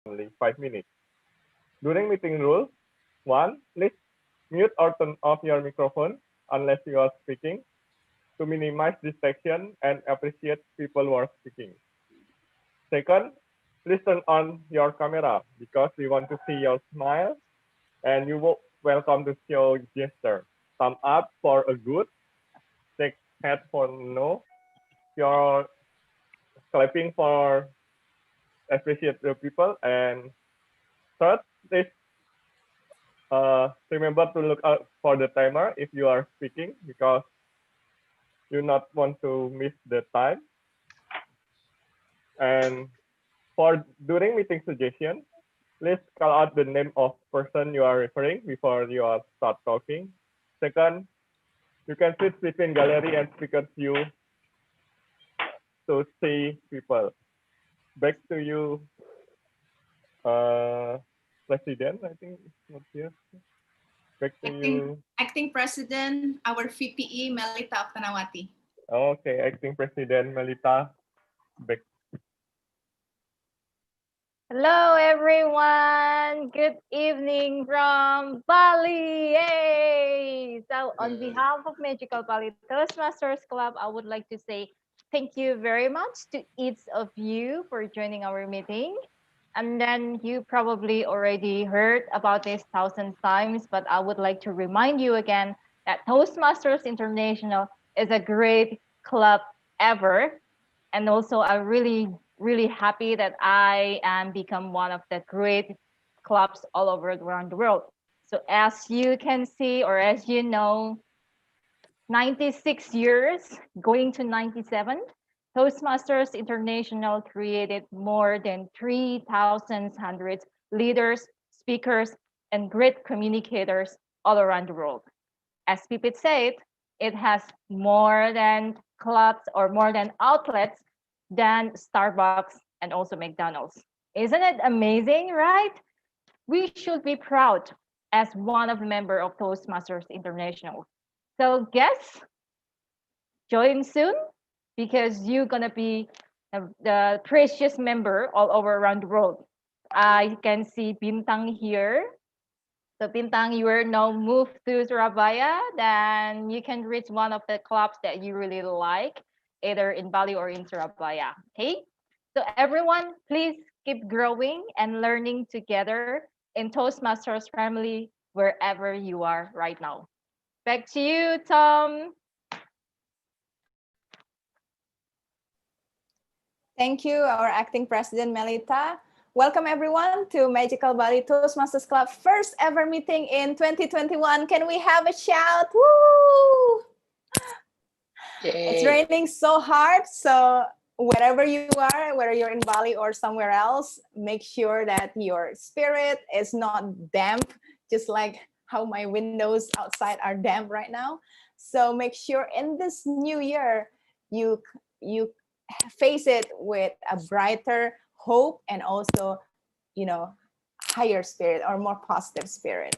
only 5 minutes. During meeting rules, 1. Please mute or turn off your microphone unless you are speaking to minimize distraction and appreciate people who are speaking. Second, please turn on your camera because we want to see your smile and you will welcome to show gesture. Thumb up for a good, shake head for no. You're clapping for appreciate the people. And third, please remember to look out for the timer if you are speaking because you not want to miss the time. And for during meeting suggestion, please call out the name of person you are referring before you are start talking. Second, you can switch between gallery and speaker view to see people. Back to you, President. I think it's not here. Back to you. Acting President, our VPE, Melita Oktanawati. Okay, Acting President Melita. Back. Hello, everyone. Good evening from Bali. Yay! So on behalf of Magical Bali Toastmasters Club, I would like to say thank you very much to each of you for joining our meeting. And then you probably already heard about this 1,000 times, but I would like to remind you again that Toastmasters International is a great club ever. And also I'm really happy that I am become one of the great clubs all over around the world. So as you can see, or as you know, 96 years, going to 97, Toastmasters International created more than 3,100 leaders, speakers, and great communicators all around the world. As Pipit said, it has more than clubs or more than outlets than Starbucks and also McDonald's. Isn't it amazing, right? We should be proud as one of the members of Toastmasters International. So guests, join soon because you're gonna be the precious member all over around the world. I can see Bintang here. So Bintang, you are now moved to Surabaya, then you can reach one of the clubs that you really like, either in Bali or in Surabaya. Okay. So everyone, please keep growing and learning together in Toastmasters family wherever you are right now. Back to you, Tom. Thank you, our acting president, Melita. Welcome everyone to Magical Bali Toastmasters Club first ever meeting in 2021. Can we have a shout? Woo! Yay. It's raining so hard, so wherever you are, whether you're in Bali or somewhere else, make sure that your spirit is not damp, just like how my windows outside are damp right now. So make sure in this new year, you face it with a brighter hope and also, higher spirit or more positive spirit.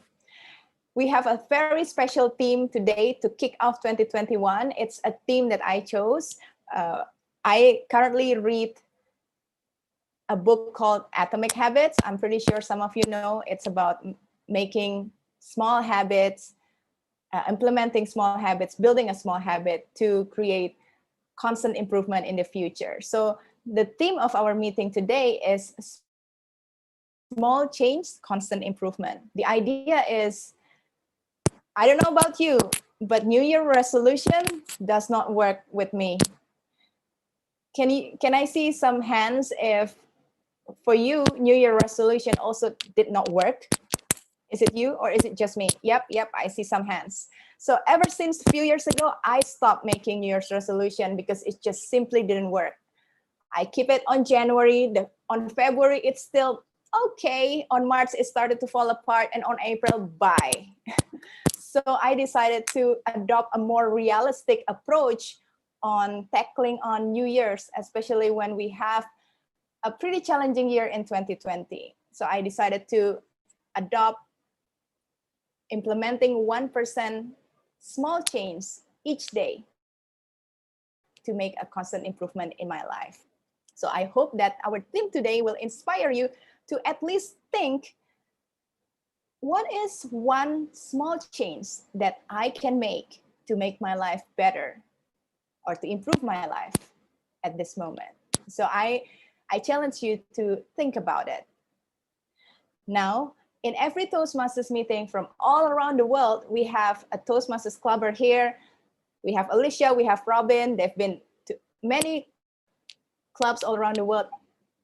We have a very special theme today to kick off 2021. It's a theme that I chose. I currently read a book called Atomic Habits. I'm pretty sure some of you know it's about making small habits, implementing small habits, building a small habit to create constant improvement in the future. So the theme of our meeting today is small change, constant improvement. The idea is, I don't know about you, but New Year resolution does not work with me. Can I see some hands if for you New Year resolution also did not work? Is it you or is it just me? Yep, I see some hands. So ever since a few years ago, I stopped making New Year's resolution because it just simply didn't work. I keep it on January, on February, it's still okay. On March, it started to fall apart, and on April, bye. So I decided to adopt a more realistic approach on tackling on New Year's, especially when we have a pretty challenging year in 2020. So I decided to adopt implementing 1% small change each day to make a constant improvement in my life. So I hope that our theme today will inspire you to at least think, what is one small change that I can make to make my life better or to improve my life at this moment? So I challenge you to think about it. Now, in every Toastmasters meeting from all around the world, we have a Toastmasters clubber here. We have Alicia, we have Robin. They've been to many clubs all around the world.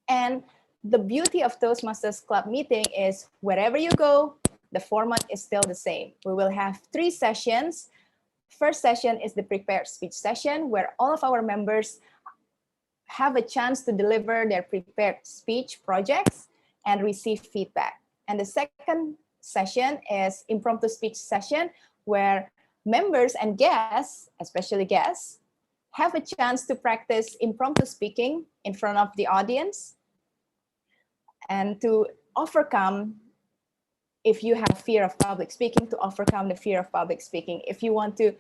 And the beauty of Toastmasters Club meeting is wherever you go, the format is still the same. We will have 3 sessions. First session is the prepared speech session, where all of our members have a chance to deliver their prepared speech projects and receive feedback. And the second session is impromptu speech session, where members and guests, especially guests, have a chance to practice impromptu speaking in front of the audience and to overcome, if you have fear of public speaking, to overcome the fear of public speaking. If you want to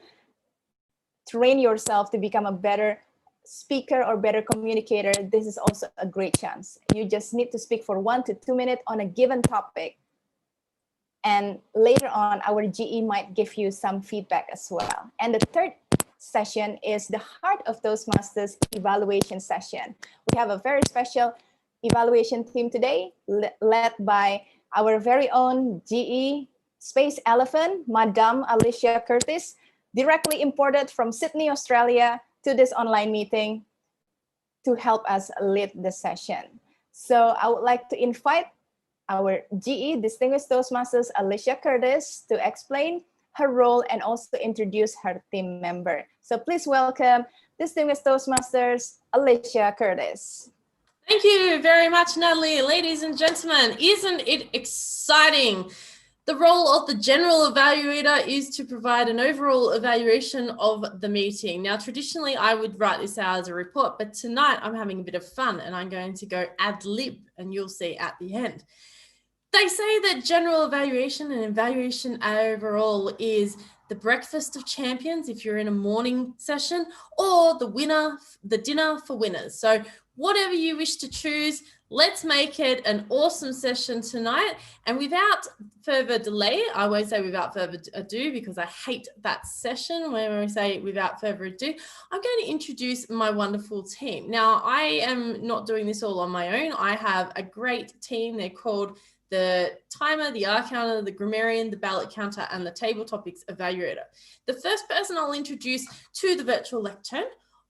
train yourself to become a better speaker or better communicator, this is also a great chance. You just need to speak for 1 to 2 minutes on a given topic. And later on, our GE might give you some feedback as well. And the third session is the heart of Toastmasters evaluation session. We have a very special evaluation team today, led by our very own GE Space Elephant, Madame Alicia Curtis, directly imported from Sydney, Australia, to this online meeting to help us lead the session. So I would like to invite our GE Distinguished Toastmasters, Alicia Curtis, to explain her role and also introduce her team member. So please welcome Distinguished Toastmasters, Alicia Curtis. Thank you very much, Natalie. Ladies and gentlemen, isn't it exciting? The role of the general evaluator is to provide an overall evaluation of the meeting. Now, traditionally, I would write this out as a report, but tonight I'm having a bit of fun and I'm going to go ad lib, and you'll see at the end. They say that general evaluation and evaluation overall is the breakfast of champions if you're in a morning session, or the dinner for winners. So whatever you wish to choose, let's make it an awesome session tonight. And without further delay, I won't say without further ado because I hate that session when we say without further ado, I'm going to introduce my wonderful team. Now, I am not doing this all on my own. I have a great team. They're called the timer, the R counter, the grammarian, the ballot counter, and the table topics evaluator. The first person I'll introduce to the virtual lectern,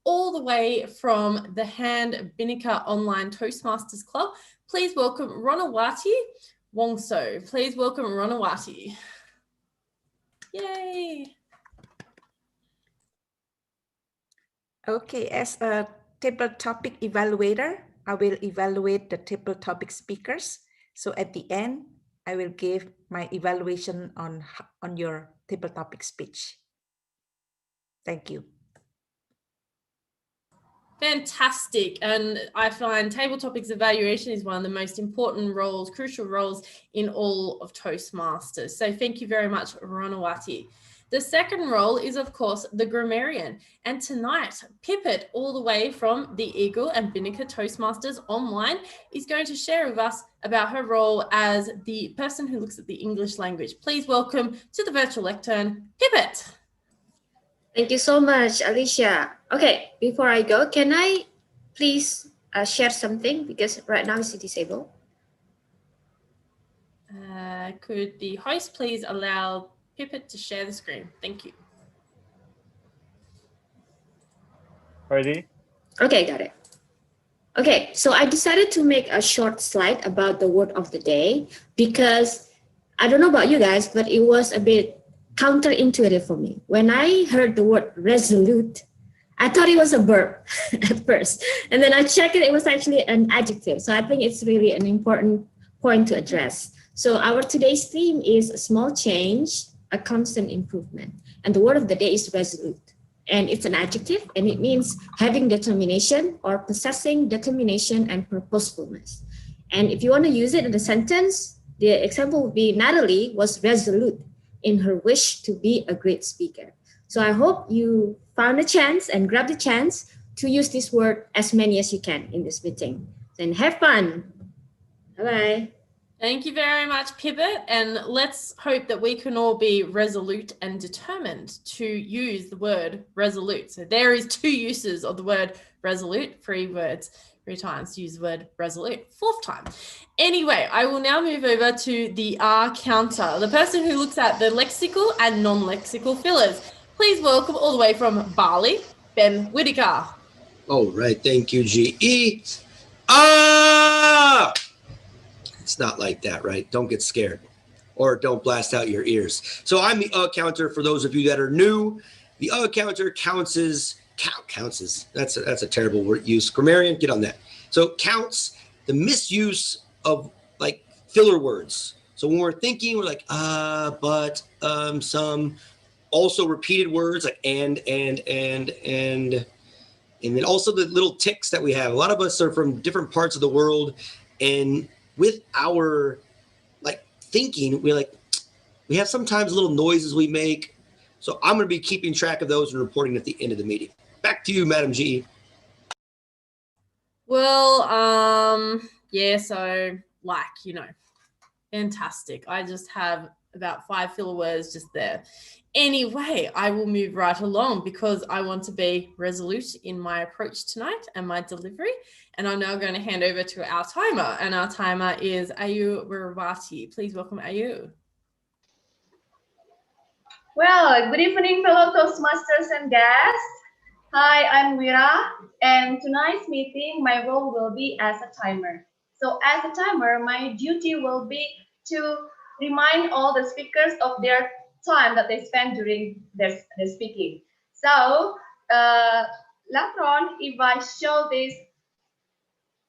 all the way from the Hand Binnica Online Toastmasters Club. Please welcome Ronawati Wongso. Please welcome Ronawati. Yay. Okay, as a table topic evaluator, I will evaluate the table topic speakers. So at the end, I will give my evaluation on your table topic speech. Thank you. Fantastic. And I find table topics evaluation is one of the most important roles, crucial roles in all of Toastmasters. So thank you very much, Ronawati. The second role is, of course, the grammarian. And tonight, Pipit, all the way from the Eagle and Binnica Toastmasters online, is going to share with us about her role as the person who looks at the English language. Please welcome to the virtual lectern, Pipit. Thank you so much, Alicia. Okay, before I go, can I please share something? Because right now it's disabled. Could the host please allow Pipit to share the screen? Thank you. Ready? Okay, got it. Okay, so I decided to make a short slide about the word of the day because I don't know about you guys, but it was a bit counterintuitive for me. When I heard the word resolute, I thought it was a verb at first. And then I checked it, it was actually an adjective. So I think it's really an important point to address. So our today's theme is a small change, a constant improvement. And the word of the day is resolute. And it's an adjective, and it means having determination or possessing determination and purposefulness. And if you want to use it in a sentence, the example would be Natalie was resolute in her wish to be a great speaker. So I hope you found a chance and grabbed a chance to use this word as many as you can in this meeting. Then have fun. Bye-bye. Thank you very much, Pivot. And let's hope that we can all be resolute and determined to use the word resolute. So there is 2 uses of the word resolute, 3 words, 3 times to use the word resolute, 4th time. Anyway, I will now move over to the R counter, the person who looks at the lexical and non-lexical fillers. Please welcome all the way from Bali, Ben Whitaker. All right, thank you, GE. Ah! It's not like that, right? Don't get scared or don't blast out your ears. So I'm the counter for those of you that are new. The counter counts as, that's a terrible word use. Grammarian, get on that. So counts the misuse of like filler words. So when we're thinking, we're like, but, some, also repeated words like and then also the little ticks that we have. A lot of us are from different parts of the world, and with our like thinking, we have sometimes little noises we make. So I'm going to be keeping track of those and reporting at the end of the meeting. Back to you, Madam GE. Well, yeah, so fantastic. I just have about 5 filler words just there. Anyway, I will move right along because I want to be resolute in my approach tonight and my delivery. And I'm now going to hand over to our timer. And our timer is Ayu Wirawati. Please welcome Ayu. Well, good evening, fellow Toastmasters and guests. Hi, I'm Wira, and tonight's meeting, my role will be as a timer. So as a timer, my duty will be to remind all the speakers of their time that they spend during their speaking. So later on, if I show this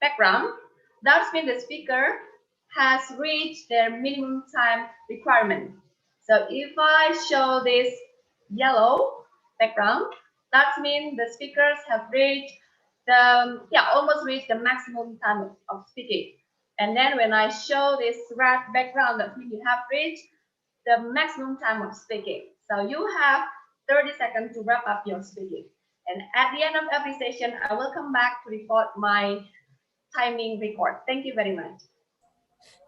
background, that means the speaker has reached their minimum time requirement. So if I show this yellow background, that means the speakers have reached the, almost reached the maximum time of speaking. And then when I show this red background, that means you have reached the maximum time of speaking. So you have 30 seconds to wrap up your speaking. And at the end of every session, I will come back to report my timing report. Thank you very much.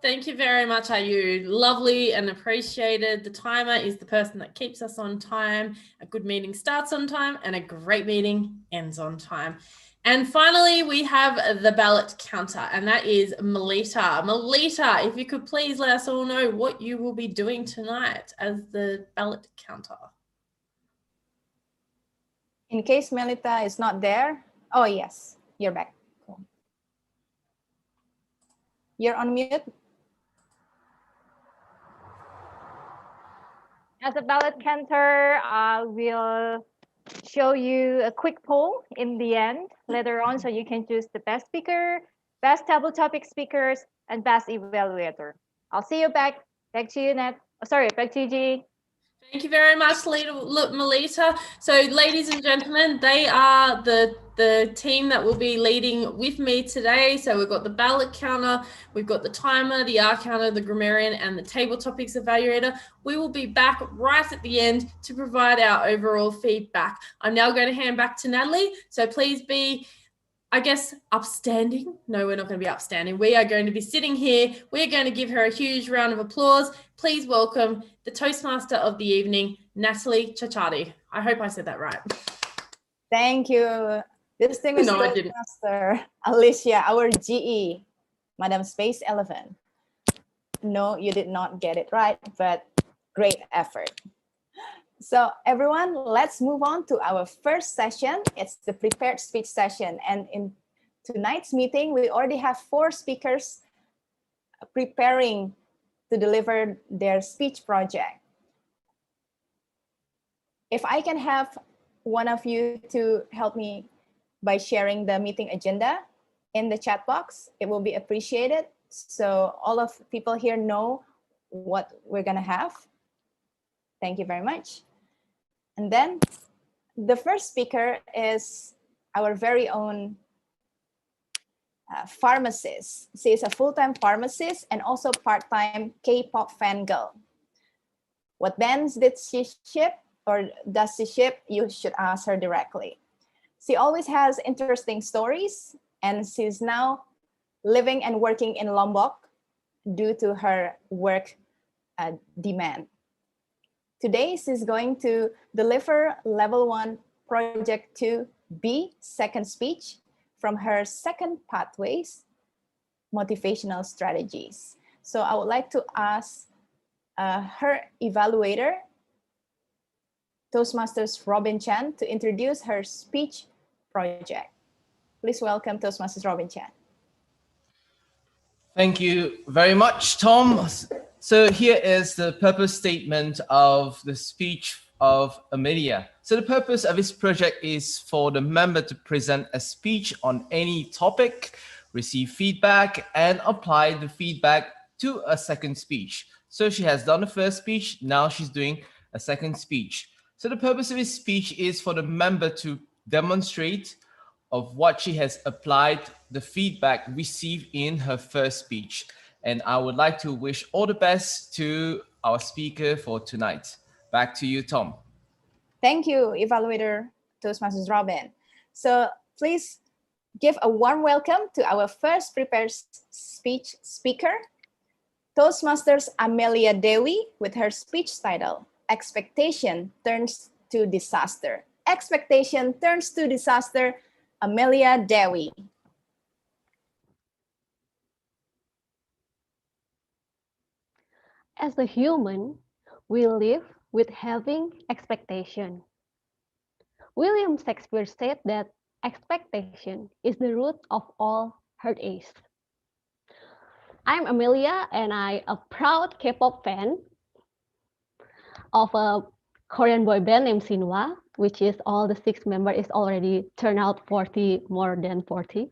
Thank you very much, Ayu. Lovely and appreciated. The timer is the person that keeps us on time. A good meeting starts on time and a great meeting ends on time. And finally, we have the ballot counter, and that is Melita. Melita, if you could please let us all know what you will be doing tonight as the ballot counter. In case Melita is not there, oh yes, you're back. Cool. You're on mute. As a ballot counter, I will show you a quick poll in the end later on, so you can choose the best speaker, best table topic speakers, and best evaluator. I'll see you back to you, Nat. Oh, sorry, back to you, G. Thank you very much, Melita. So, ladies and gentlemen, they are the team that will be leading with me today. So we've got the ballot counter, we've got the timer, the R counter, the grammarian, and the table topics evaluator. We will be back right at the end to provide our overall feedback. I'm now going to hand back to Natalie. So please be, I guess, upstanding. No, we're not going to be upstanding. We are going to be sitting here. We're going to give her a huge round of applause. Please welcome the Toastmaster of the evening, Natalie Chachati. I hope I said that right. Thank you. Distinguished Toastmaster Alicia, our GE, Madam Space Elephant. No, you did not get it right, but great effort. So everyone, let's move on to our first session. It's the prepared speech session. And in tonight's meeting, we already have 4 speakers preparing to deliver their speech project. If I can have one of you to help me by sharing the meeting agenda in the chat box, it will be appreciated. So all of people here know what we're gonna have. Thank you very much. And then the first speaker is our very own pharmacist. She is a full-time pharmacist and also part-time K-pop fangirl. What bands did she ship or does she ship? You should ask her directly. She always has interesting stories, and she's now living and working in Lombok, due to her work demand. Today, she's going to deliver level 1 project 2B second speech from her second pathways, motivational strategies. So I would like to ask her evaluator, Toastmasters Robin Chan, to introduce her speech project. Please welcome Toastmasters Robin Chan. Thank you very much, Tom. So here is the purpose statement of the speech of Amelia. So the purpose of this project is for the member to present a speech on any topic, receive feedback, and apply the feedback to a second speech. So she has done the first speech, now she's doing a second speech. So the purpose of this speech is for the member to demonstrate of what she has applied, the feedback received in her first speech. And I would like to wish all the best to our speaker for tonight. Back to you, Tom. Thank you, evaluator Toastmasters Robin. So please give a warm welcome to our first prepared speech speaker, Toastmasters Amelia Dewi, with her speech title, Expectation Turns to Disaster. Expectation Turns to Disaster, Amelia Dewi. As a human, we live with having expectation. William Shakespeare said that expectation is the root of all heartaches. I'm Amelia and I'm a proud K-pop fan of a Korean boy band named Shinhwa, which is all the 6 members is already turned out 40, more than 40.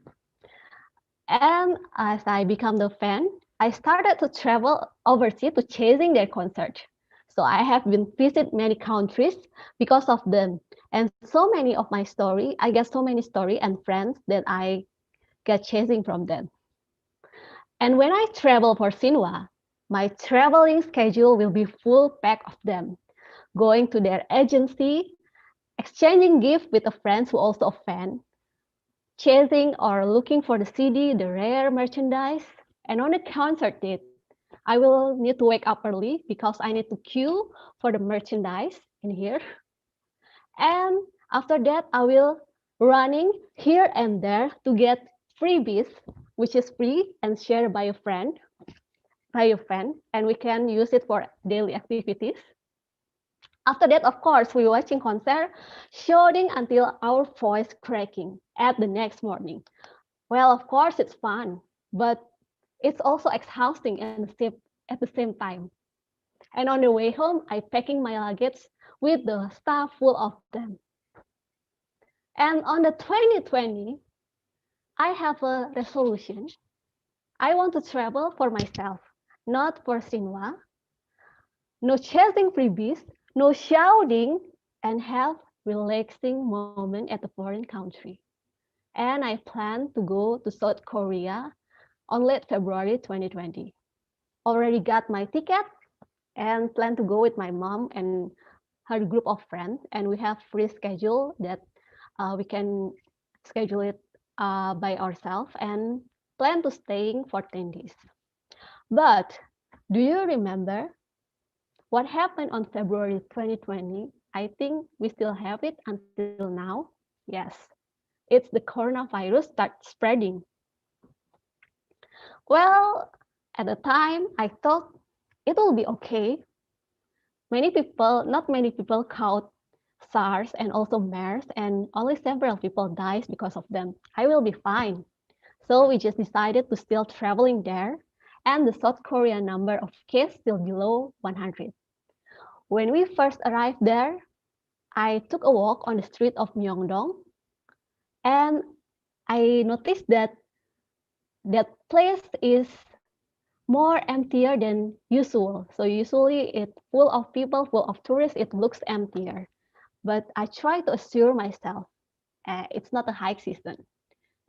And as I become the fan, I started to travel overseas to chasing their concert. So I have been visit many countries because of them. And so many of my story, I get so many story and friends that I get chasing from them. And when I travel for Shinhwa, my traveling schedule will be full pack of them, going to their agency, exchanging gifts with a friends who also a fan, chasing or looking for the CD, the rare merchandise. And on the concert date, I will need to wake up early because I need to queue for the merchandise in here. And after that, I will running here and there to get freebies, which is free and shared by a friend, and we can use it for daily activities. After that, of course, we watching concert, shouting until our voice cracking at the next morning. Well, of course, it's fun, but it's also exhausting and at the same time. And on the way home, I packing my luggage with the stuff full of them. And on the 2020, I have a resolution. I want to travel for myself, not for Shinhwa. No chasing freebies, no shouting, and have relaxing moment at a foreign country. And I plan to go to South Korea on late February 2020. Already got my ticket and plan to go with my mom and her group of friends, and we have free schedule that we can schedule it by ourselves and plan to staying for 10 days. But do you remember what happened on February 2020? I think we still have it until now. Yes, it's the coronavirus start spreading. Well, at the time, I thought it will be okay. Not many people caught SARS and also MERS, and only several people died because of them. I will be fine. So we just decided to still traveling there, and the South Korean number of cases still below 100. When we first arrived there, I took a walk on the street of Myeongdong, and I noticed that that place is more emptier than usual. So usually it's full of people, full of tourists, it looks emptier. But I try to assure myself, it's not a hike season.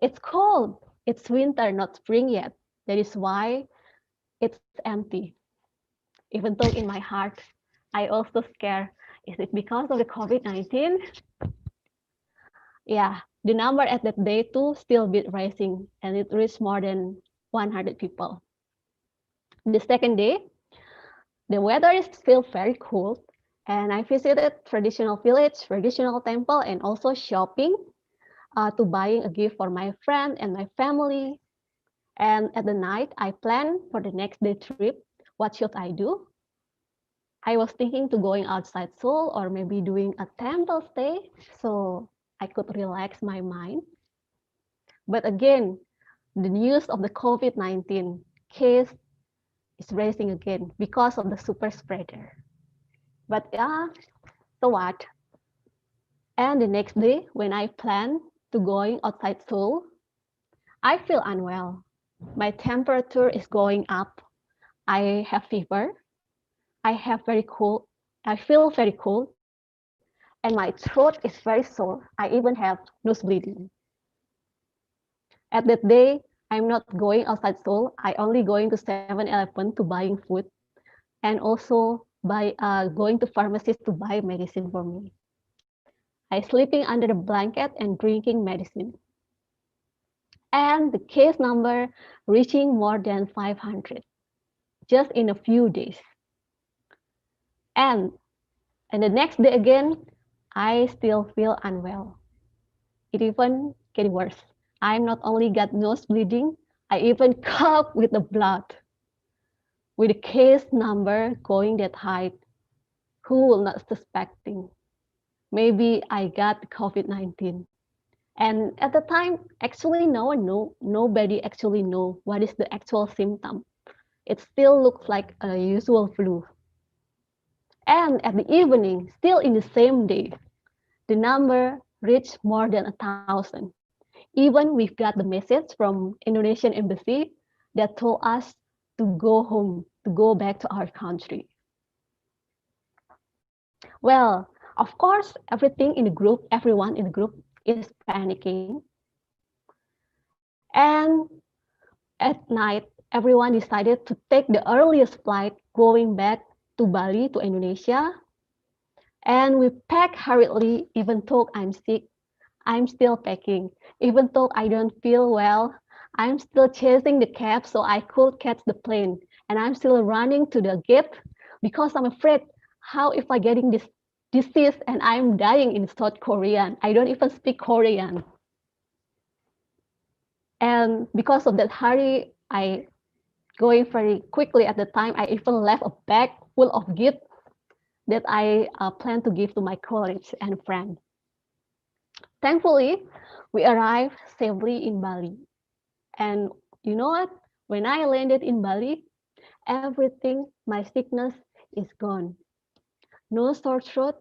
It's cold, it's winter, not spring yet. That is why it's empty. Even though in my heart, I also scared, is it because of the COVID-19? Yeah, the number at that day too still bit rising, and it reached more than 100 people. The second day, the weather is still very cool, and I visited traditional village, traditional temple, and also shopping to buying a gift for my friend and my family. And at the night, I plan for the next day trip. What should I do? I was thinking to going outside Seoul or maybe doing a temple stay so I could relax my mind. But again, the news of the COVID-19 case is rising again because of the super spreader. But yeah, so what? And the next day, when I plan to going outside Seoul, I feel unwell. My temperature is going up. I have fever. I feel very cold, and my throat is very sore. I even have nose bleeding. At that day, I'm not going outside Seoul. I only going to 7-Eleven to buying food and also going to pharmacies to buy medicine for me. I sleeping under the blanket and drinking medicine. And the case number reaching more than 500 just in a few days. And the next day again, I still feel unwell. It even getting worse. I'm not only got nose bleeding, I even cough with the blood. With the case number going that high, who will not suspecting? Maybe I got COVID-19. And at the time, actually nobody actually know what is the actual symptom. It still looks like a usual flu. And at the evening, still in the same day, the number reached more than 1,000. Even we've got the message from Indonesian embassy that told us to go home, to go back to our country. Well, of course, everyone in the group is panicking. And at night, everyone decided to take the earliest flight going back to Bali, to Indonesia. And we pack hurriedly, even though I'm sick. I'm still packing. Even though I don't feel well, I'm still chasing the cab so I could catch the plane. And I'm still running to the gate because I'm afraid, how if I getting this disease and I'm dying in South Korean? I don't even speak Korean. And because of that hurry, I going very quickly at the time. I even left a bag full of gifts that I plan to give to my colleagues and friends. Thankfully, we arrived safely in Bali. And you know what? When I landed in Bali, everything, my sickness is gone. No sore throat,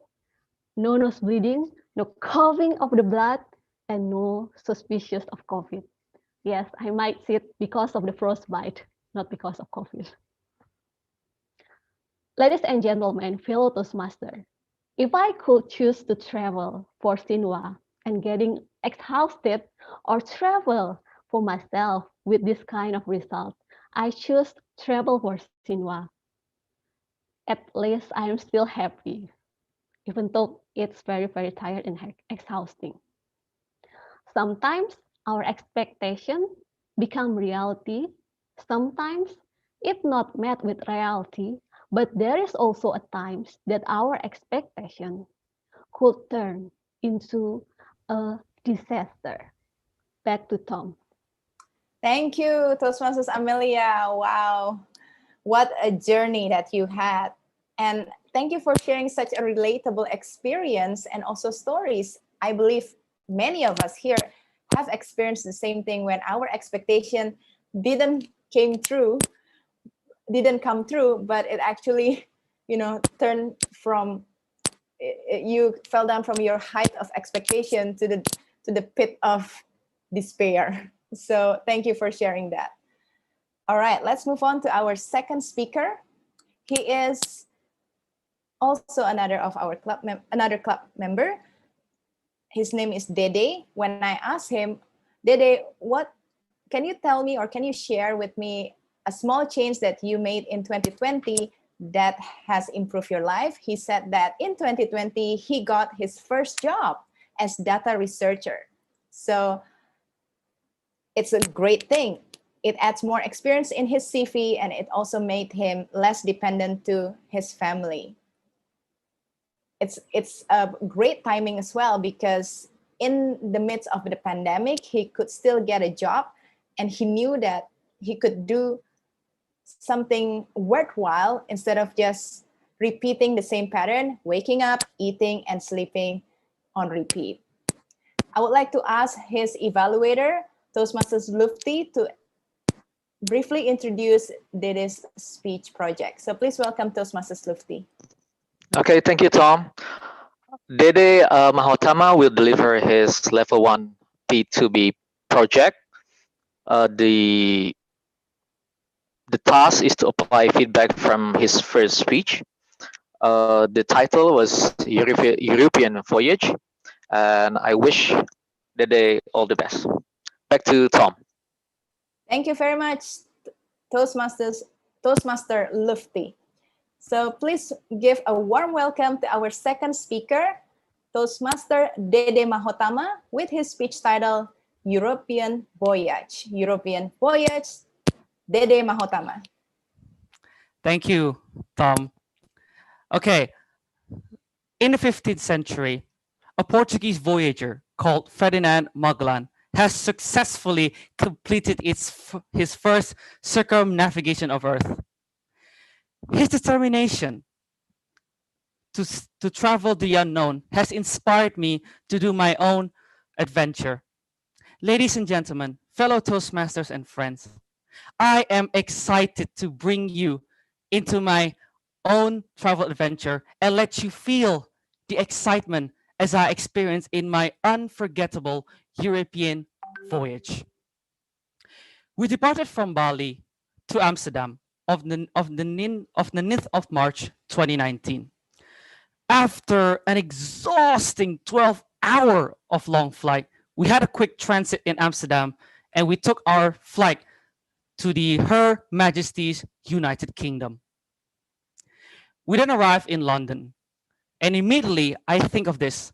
no nose bleeding, no coughing of the blood, and no suspicious of COVID. Yes, I might sit because of the frostbite, not because of COVID. Ladies and gentlemen, fellow Toastmaster, if I could choose to travel for Sinwa and getting exhausted or travel for myself with this kind of result, I choose travel for Sinwa. At least I am still happy, even though it's very, very tired and exhausting. Sometimes our expectation become reality. Sometimes it's not met with reality, but there is also a times that our expectation could turn into a disaster. Back to Tom. Thank you, Toastmasters Amelia. Wow, what a journey that you had. And thank you for sharing such a relatable experience and also stories. I believe many of us here have experienced the same thing when our expectation didn't come through, but it actually, turned from, you fell down from your height of expectation to the pit of despair. So thank you for sharing that. All right, let's move on to our second speaker. He is also another of our club member. His name is Dede. When I asked him, Dede, what can you tell me or can you share with me a small change that you made in 2020 that has improved your life? He said that in 2020, he got his first job as data researcher. So it's a great thing. It adds more experience in his CV, and it also made him less dependent to his family. It's a great timing as well, because in the midst of the pandemic, he could still get a job, and he knew that he could do something worthwhile instead of just repeating the same pattern, waking up, eating, and sleeping on repeat. I would like to ask his evaluator, Toastmasters Lufti, to briefly introduce Dede's speech project. So please welcome Toastmasters Lufti. Okay, thank you, Tom. Dede Mahotama will deliver his level 1 P2B project. The task is to apply feedback from his first speech. The title was European Voyage, and I wish Dede all the best. Back to Tom. Thank you very much, Toastmaster Lufti. So please give a warm welcome to our second speaker, Toastmaster Dede Mahotama, with his speech title, European Voyage. European Voyage, Dede Mahotama. Thank you, Tom. Okay, in the 15th century, a Portuguese voyager called Ferdinand Magellan has successfully completed his first circumnavigation of Earth. His determination to travel the unknown has inspired me to do my own adventure. Ladies and gentlemen, fellow Toastmasters and friends, I am excited to bring you into my own travel adventure and let you feel the excitement as I experience in my unforgettable European voyage. We departed from Bali to Amsterdam of the 9th of March 2019. After an exhausting 12-hour of long flight, we had a quick transit in Amsterdam, and we took our flight to Her Majesty's United Kingdom. We then arrived in London, and immediately I think of this.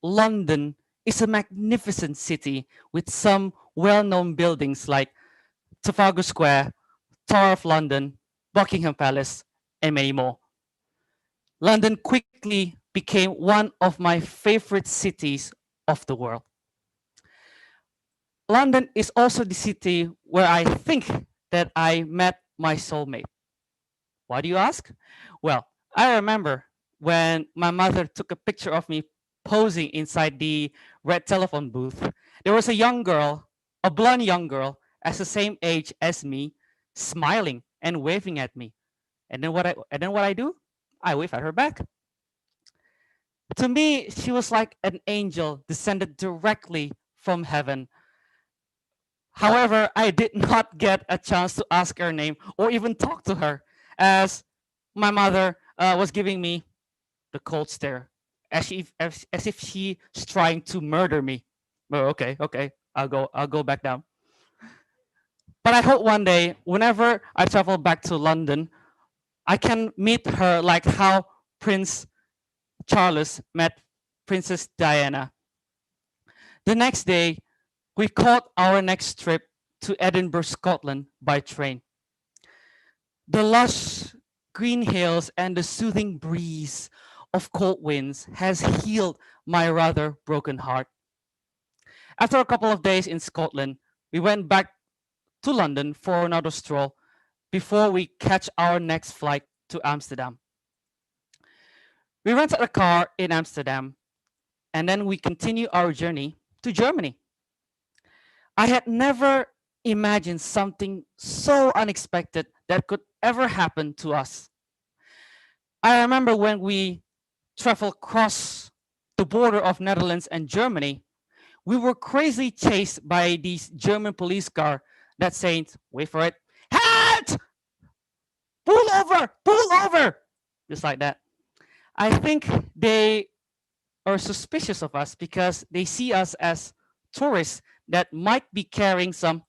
London is a magnificent city with some well-known buildings like Trafalgar Square, Tower of London, Buckingham Palace, and many more. London quickly became one of my favorite cities of the world. London is also the city where I think that I met my soulmate. Why do you ask? Well, I remember when my mother took a picture of me posing inside the red telephone booth. There was a young girl, a blonde young girl, as the same age as me, smiling and waving at me. And then what I do? I wave at her back. To me, she was like an angel descended directly from heaven. However, I did not get a chance to ask her name or even talk to her, as my mother was giving me the cold stare, as if she's trying to murder me. Oh, okay, I'll go back down. But I hope one day, whenever I travel back to London, I can meet her like how Prince Charles met Princess Diana. The next day, we caught our next trip to Edinburgh, Scotland by train. The lush green hills and the soothing breeze of cold winds has healed my rather broken heart. After a couple of days in Scotland, we went back to London for another stroll before we catch our next flight to Amsterdam. We rented a car in Amsterdam, and then we continue our journey to Germany. I had never imagined something so unexpected that could ever happen to us. I remember when we traveled across the border of Netherlands and Germany, we were crazily chased by these German police car that saying, wait for it, halt! Pull over, just like that. I think they are suspicious of us because they see us as tourists that might be carrying some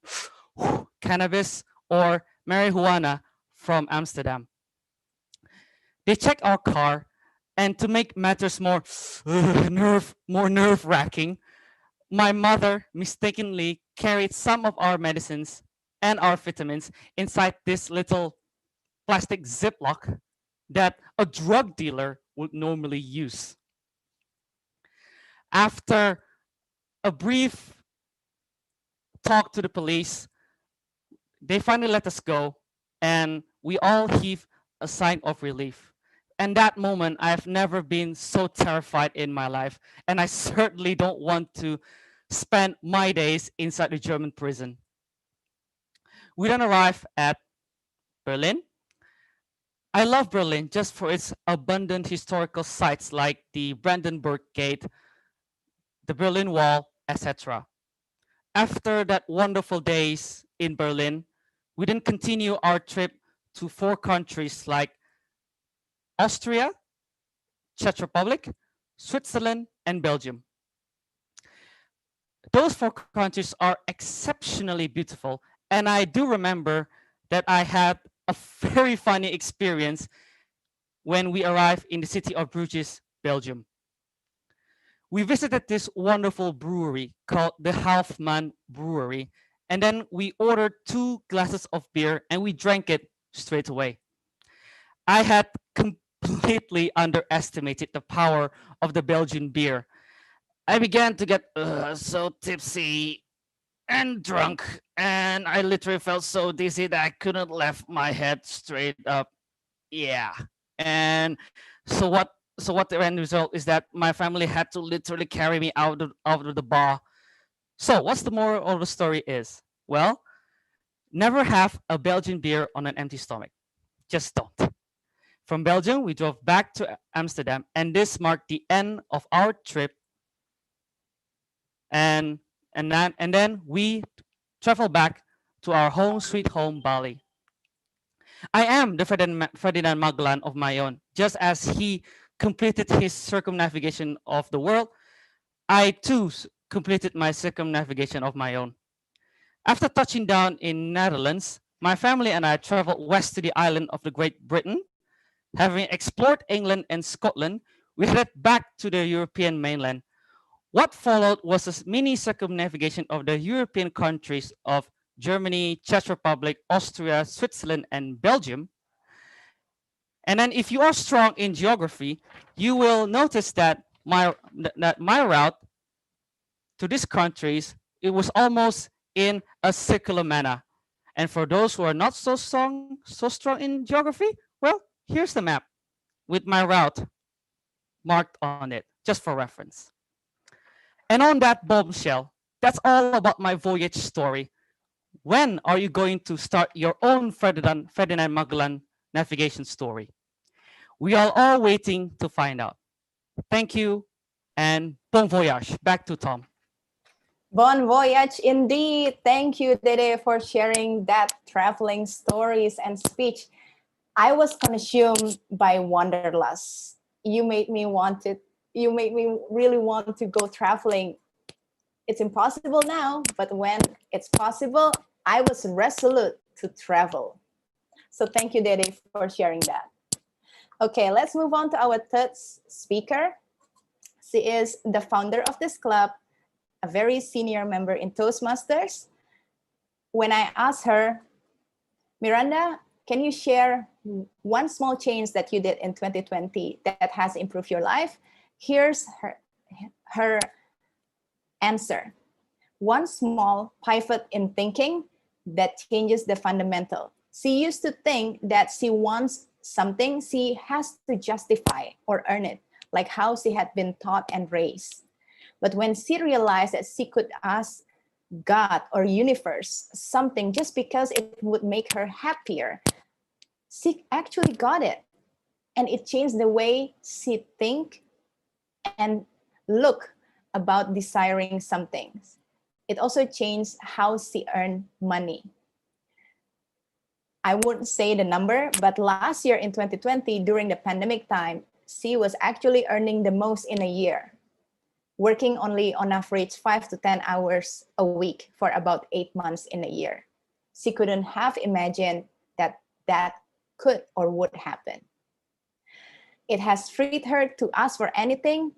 cannabis or marijuana from Amsterdam. They check our car, and to make matters more nerve-wracking, my mother mistakenly carried some of our medicines and our vitamins inside this little plastic Ziploc that a drug dealer would normally use. After a brief talk to the police, they finally let us go, and we all heave a sign of relief. And that moment, I've never been so terrified in my life, and I certainly don't want to spend my days inside the German prison. We then arrive at Berlin. I love Berlin just for its abundant historical sites like the Brandenburg Gate, the Berlin Wall, etc. After that wonderful days in Berlin, we then continue our trip to 4 countries like Austria, Czech Republic, Switzerland, and Belgium. Those 4 countries are exceptionally beautiful, and I do remember that I had a very funny experience when we arrived in the city of Bruges, Belgium. We visited this wonderful brewery called the Halfman Brewery, and then we ordered 2 glasses of beer and we drank it straight away. I had completely underestimated the power of the Belgian beer. I began to get so tipsy and drunk, and I literally felt so dizzy that I couldn't lift my head straight up. Yeah. And so what the end result is that my family had to literally carry me out of the bar. So what's the moral of the story is? Well, never have a Belgian beer on an empty stomach. Just don't. From Belgium, we drove back to Amsterdam, and this marked the end of our trip. And then we travel back to our home sweet home, Bali. I am the Ferdinand Magellan of my own. Just as he completed his circumnavigation of the world, I too completed my circumnavigation of my own. After touching down in Netherlands, my family and I traveled west to the island of the Great Britain. Having explored England and Scotland, we headed back to the European mainland. What followed was a mini circumnavigation of the European countries of Germany, Czech Republic, Austria, Switzerland, and Belgium. And then if you are strong in geography, you will notice that my route to these countries, it was almost in a circular manner. And for those who are not so strong in geography, well, here's the map with my route marked on it, just for reference. And on that bombshell, that's all about my voyage story. When are you going to start your own Ferdinand Magellan navigation story? We are all waiting to find out. Thank you and bon voyage. Back to Tom. Bon voyage indeed. Thank you, Dede, for sharing that traveling stories and speech. I was consumed by wanderlust. You made me really want to go traveling. It's impossible now, but when it's possible, I was resolute to travel. So thank you, Dede, for sharing that. Okay, let's move on to our third speaker. She is the founder of this club, a very senior member in Toastmasters. When I asked her, Miranda, can you share one small change that you did in 2020 that has improved your life? Here's her answer. One small pivot in thinking that changes the fundamental. She used to think that she wants something, she has to justify or earn it, like how she had been taught and raised. But when she realized that she could ask God or universe something just because it would make her happier, she actually got it. And it changed the way she think and look about desiring some things. It also changed how she earned money. I wouldn't say the number, but last year in 2020, during the pandemic time, she was actually earning the most in a year, working only on average 5 to 10 hours a week for about 8 months in a year. She couldn't have imagined that that could or would happen. It has freed her to ask for anything,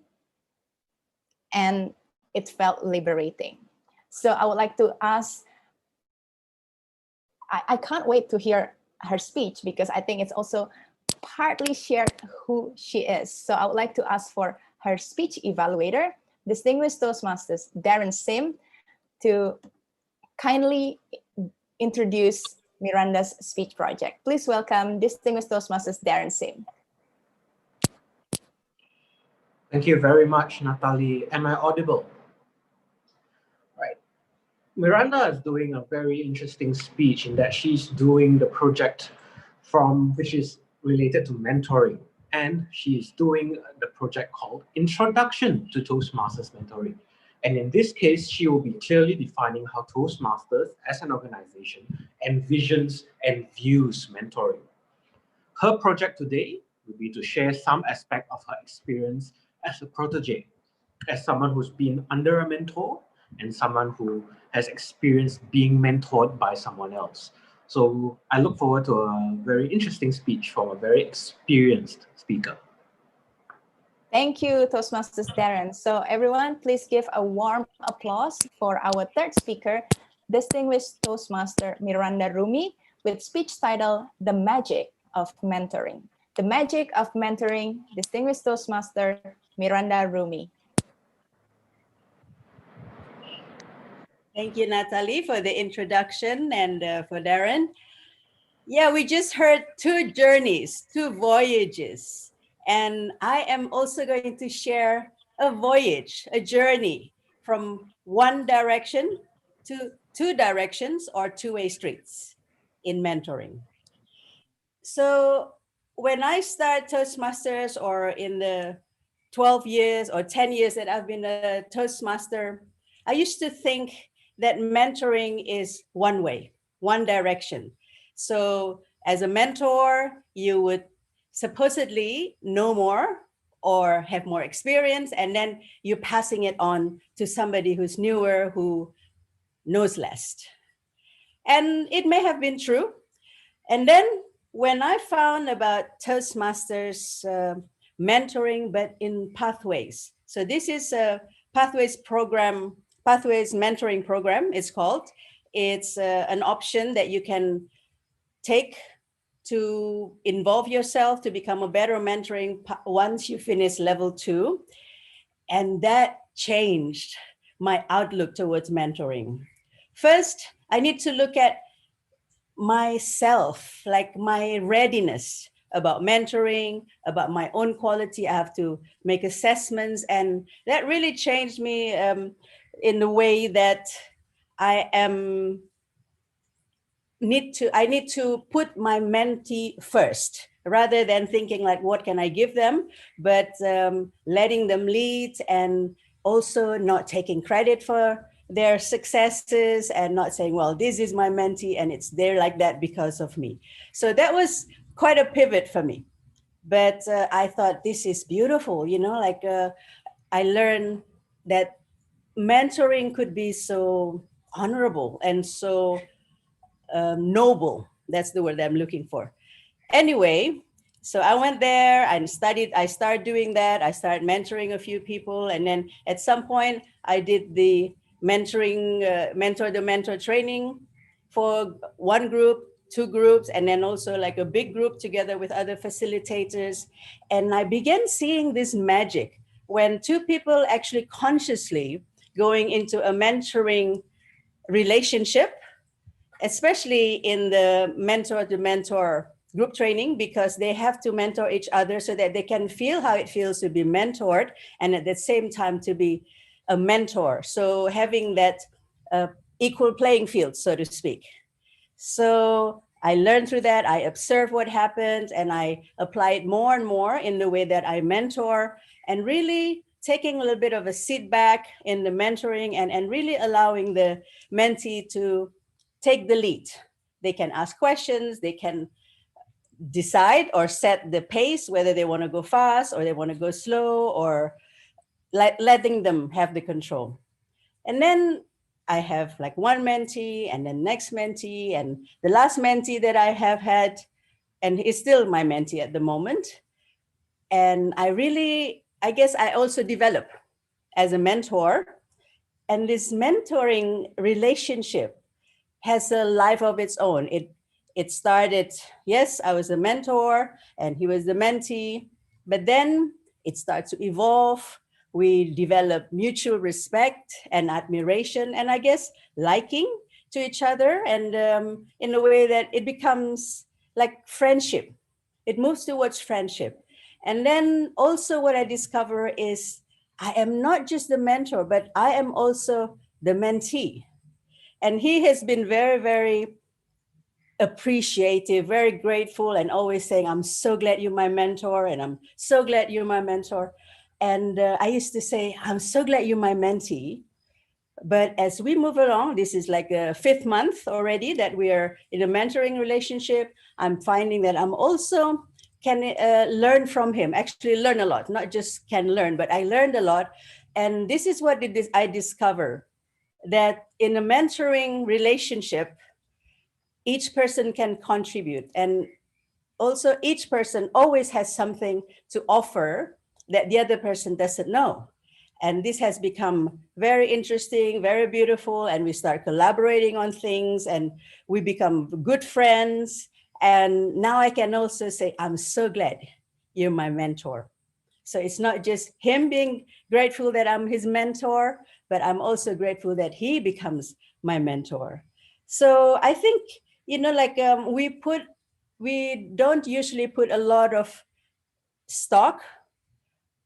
and it felt liberating. So I would like to ask I can't wait to hear her speech because I think it's also partly shared who she is. So I would like to ask for her speech evaluator, distinguished Toastmasters Darren Sim, to kindly introduce Miranda's speech project. Please welcome distinguished Toastmasters Darren Sim. Thank you very much, Natalie. Am I audible? Right. Miranda is doing a very interesting speech in that she's doing the project which is related to mentoring. And she's doing the project called Introduction to Toastmasters Mentoring. And in this case, she will be clearly defining how Toastmasters as an organization envisions and views mentoring. Her project today will be to share some aspect of her experience as a protege, as someone who's been under a mentor and someone who has experienced being mentored by someone else. So I look forward to a very interesting speech from a very experienced speaker. Thank you, Toastmasters Darren. So everyone, please give a warm applause for our third speaker, distinguished Toastmaster Miranda Rumi, with speech title, The Magic of Mentoring. The Magic of Mentoring, distinguished Toastmaster Miranda Rumi. Thank you, Natalie, for the introduction and for Darren. Yeah, we just heard two journeys, two voyages. And I am also going to share a voyage, a journey from one direction to two directions or two-way streets in mentoring. So when I start Toastmasters or in the 12 years or 10 years that I've been a Toastmaster, I used to think that mentoring is one way, one direction. So as a mentor, you would supposedly know more or have more experience, and then you're passing it on to somebody who's newer, who knows less. And it may have been true. And then when I found about Toastmasters mentoring, but in pathways. So this is a pathways program, pathways mentoring program, it's called. It's an option that you can take to involve yourself to become a better mentoring once you finish level 2. And that changed my outlook towards mentoring. First, I need to look at myself, like my readiness about mentoring, about my own quality. I have to make assessments, and that really changed me in the way that I need to put my mentee first, rather than thinking like, what can I give them, but letting them lead, and also not taking credit for their successes and not saying, well, this is my mentee and it's there like that because of me. So that was quite a pivot for me. But I thought, this is beautiful, you know, like I learned that mentoring could be so honorable and so noble. That's the word I'm looking for. Anyway, so I went there and studied. I started doing that. I started mentoring a few people. And then at some point, I did the mentoring, mentor training for one group, two groups, and then also like a big group together with other facilitators. And I began seeing this magic when two people actually consciously going into a mentoring relationship, especially in the mentor to mentor group training, because they have to mentor each other so that they can feel how it feels to be mentored and at the same time to be a mentor. So having that equal playing field, so to speak. So I learned through that. I observed what happened and I apply it more and more in the way that I mentor, and really taking a little bit of a sit back in the mentoring and really allowing the mentee to take the lead. They can ask questions, they can decide or set the pace, whether they want to go fast or they want to go slow, or letting them have the control. And then I have like one mentee and then next mentee, and the last mentee that I have had, and is still my mentee at the moment. And I guess I also develop as a mentor, and this mentoring relationship has a life of its own. It started, yes, I was a mentor and he was the mentee, but then it starts to evolve. We develop mutual respect and admiration, and I guess liking to each other, and in a way that it becomes like friendship. It moves towards friendship. And then also what I discover is I am not just the mentor, but I am also the mentee. And he has been very, very appreciative, very grateful, and always saying, I'm so glad you're my mentor, and I'm so glad you're my mentor. And I used to say, I'm so glad you're my mentee. But as we move along, this is like the 5th month already that we are in a mentoring relationship. I'm finding that I'm also can learn from him, actually learn a lot, not just can learn, but I learned a lot. And this is what I discover, that in a mentoring relationship, each person can contribute. And also each person always has something to offer that the other person doesn't know. And this has become very interesting, very beautiful, and we start collaborating on things and we become good friends. And now I can also say, I'm so glad you're my mentor. So it's not just him being grateful that I'm his mentor, but I'm also grateful that he becomes my mentor. So I think, like we don't usually put a lot of stock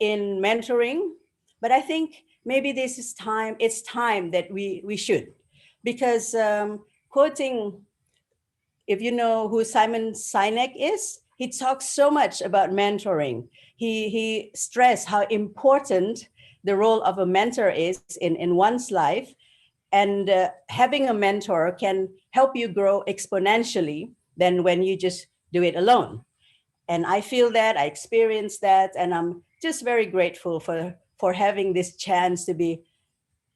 in mentoring, but I think maybe it's time that we should, because quoting, if you know who Simon Sinek is, he talks so much about mentoring. He stressed how important the role of a mentor is in one's life, and having a mentor can help you grow exponentially than when you just do it alone. And I feel that, I experienced that, and I'm just very grateful for having this chance to be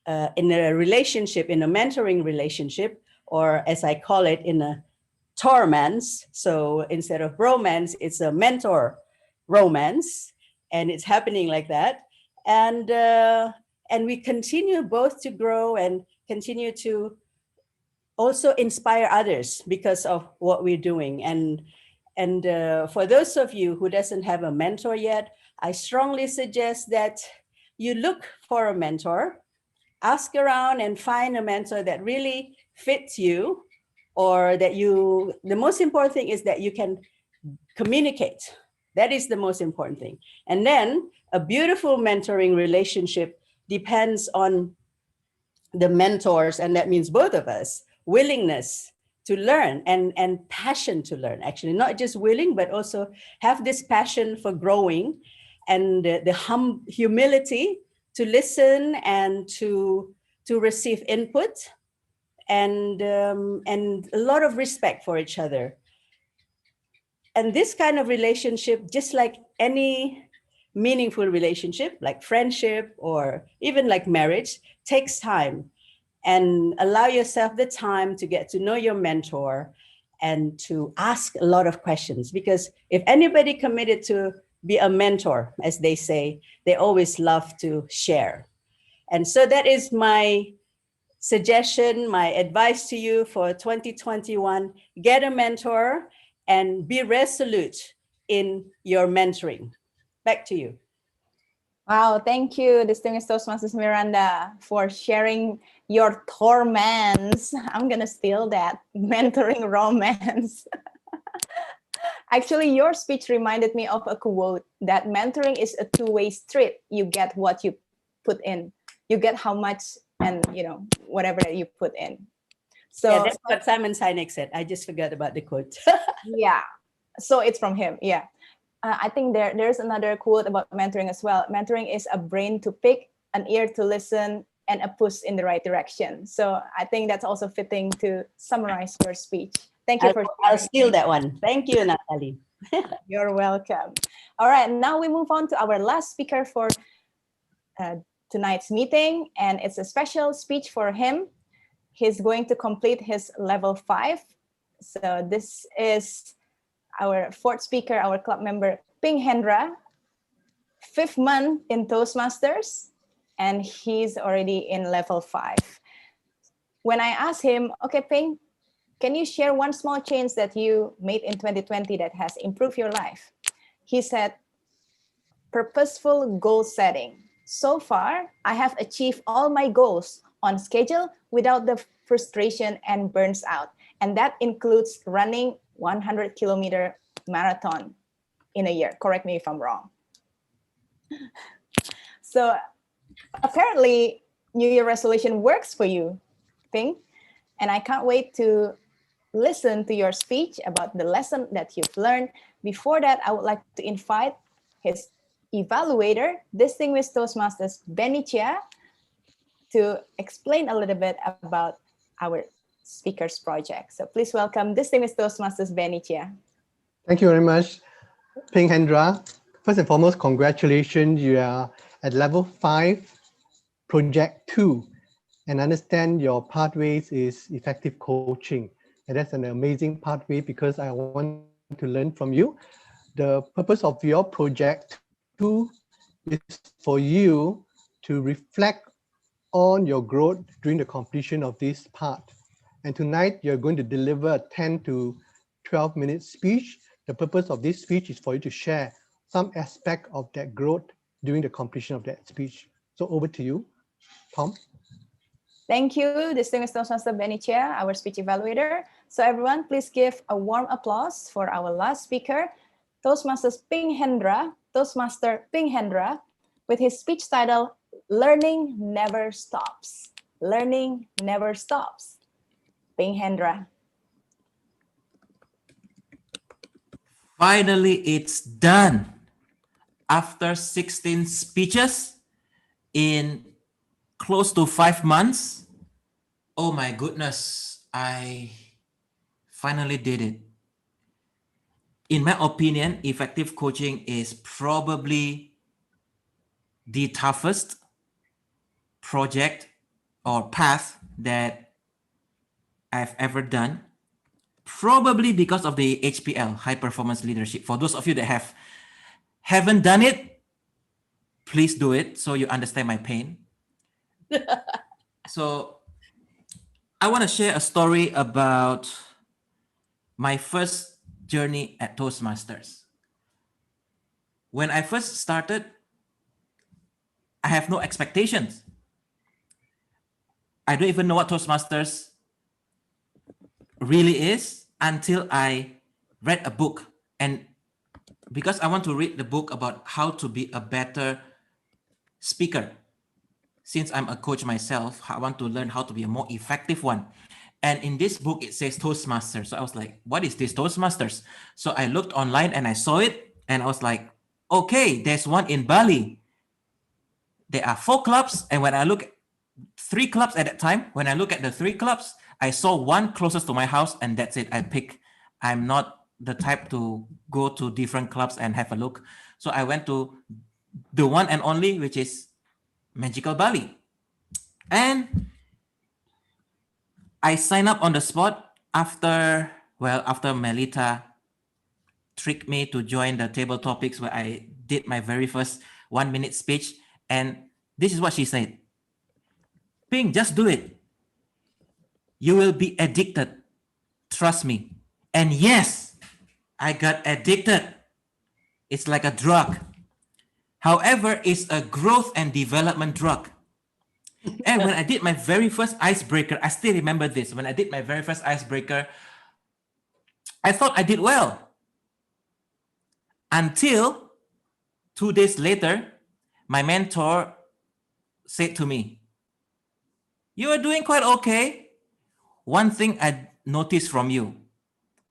in a relationship, in a mentoring relationship, or as I call it, in a tormance. So instead of bromance, it's a mentor romance, and it's happening like that. And we continue both to grow and continue to also inspire others because of what we're doing. And for those of you who doesn't have a mentor yet, I strongly suggest that you look for a mentor, ask around and find a mentor that really fits you, or that the most important thing is that you can communicate. That is the most important thing. And then a beautiful mentoring relationship depends on the mentors, and that means both of us, willingness to learn and passion to learn, actually, not just willing, but also have this passion for growing, and the humility to listen and to receive input, and a lot of respect for each other. And this kind of relationship, just like any meaningful relationship, like friendship or even like marriage, takes time. And allow yourself the time to get to know your mentor and to ask a lot of questions. Because if anybody committed to be a mentor, as they say, they always love to share. And so that is my suggestion, my advice to you for 2021. Get a mentor and be resolute in your mentoring. Back to you. Wow, thank you, distinguished Toastmasters Miranda, for sharing your torments. I'm gonna steal that, mentoring romance. Actually, your speech reminded me of a quote that mentoring is a two-way street. You get what you put in. You get how much, and whatever that you put in. So yeah, that's what Simon Sinek said. I just forgot about the quote. Yeah, so it's from him. Yeah. I think there's another quote about mentoring as well. Mentoring is a brain to pick, an ear to listen, and a push in the right direction. So I think that's also fitting to summarize your speech. Thank you for sharing. I'll steal that one. Thank you, Natalie. You're welcome. All right, now we move on to our last speaker for tonight's meeting, and it's a special speech for him. He's going to complete his level 5. So this is our 4th speaker, our club member, Ping Hendra, 5th month in Toastmasters, and he's already in level 5. When I asked him, okay, Ping, can you share one small change that you made in 2020 that has improved your life? He said, purposeful goal setting. So far, I have achieved all my goals on schedule without the frustration and burns out. And that includes running 100-kilometer marathon in a year. Correct me if I'm wrong. So apparently, New Year resolution works for you, Ping. And I can't wait to listen to your speech about the lesson that you've learned. Before that, I would like to invite his evaluator, distinguished Toastmasters Benny Chia, to explain a little bit about our speakers project. So please welcome distinguished Toastmasters Benny Chia. Thank you very much, Ping Hendra. First and foremost, congratulations. You are at level 5, project 2, and understand your pathways is effective coaching. And that's an amazing pathway because I want to learn from you. The purpose of your project 2 is for you to reflect on your growth during the completion of this part. And tonight you're going to deliver a 10 to 12 minute speech. The purpose of this speech is for you to share some aspect of that growth during the completion of that speech. So over to you, Tom. Thank you, distinguished Toastmaster Benny Chia, our speech evaluator. So everyone, please give a warm applause for our last speaker, Toastmasters Ping Hendra, Toastmaster Ping Hendra, with his speech title, Learning Never Stops. Learning Never Stops. Ping Hendra. Finally, it's done. After 16 speeches in close to 5 months, oh my goodness, I finally did it. In my opinion, effective coaching is probably the toughest project or path that I've ever done, probably because of the HPL, high performance leadership. For those of you that haven't done it, please do it so you understand my pain. So I want to share a story about my first journey at Toastmasters. When I first started, I have no expectations. I don't even know what Toastmasters really is until I read a book. And because I want to read the book about how to be a better speaker, since I'm a coach myself, I want to learn how to be a more effective one. And in this book, it says Toastmasters. So I was like, what is this Toastmasters? So I looked online and I saw it and I was like, okay, there's one in Bali. There are 4 clubs. And when I look at 3 clubs at that time, when I look at the 3 clubs, I saw one closest to my house and that's it. I pick. I'm not the type to go to different clubs and have a look. So I went to the one and only, which is Magical Bali. And I signed up on the spot after Melita tricked me to join the table topics where I did my very first 1-minute speech. And this is what she said. Ping, just do it. You will be addicted. Trust me. And yes, I got addicted. It's like a drug. However, it's a growth and development drug. And when I did my very first icebreaker, I still remember this. When I did my very first icebreaker, I thought I did well. Until 2 days later, my mentor said to me, you are doing quite okay. One thing I noticed from you,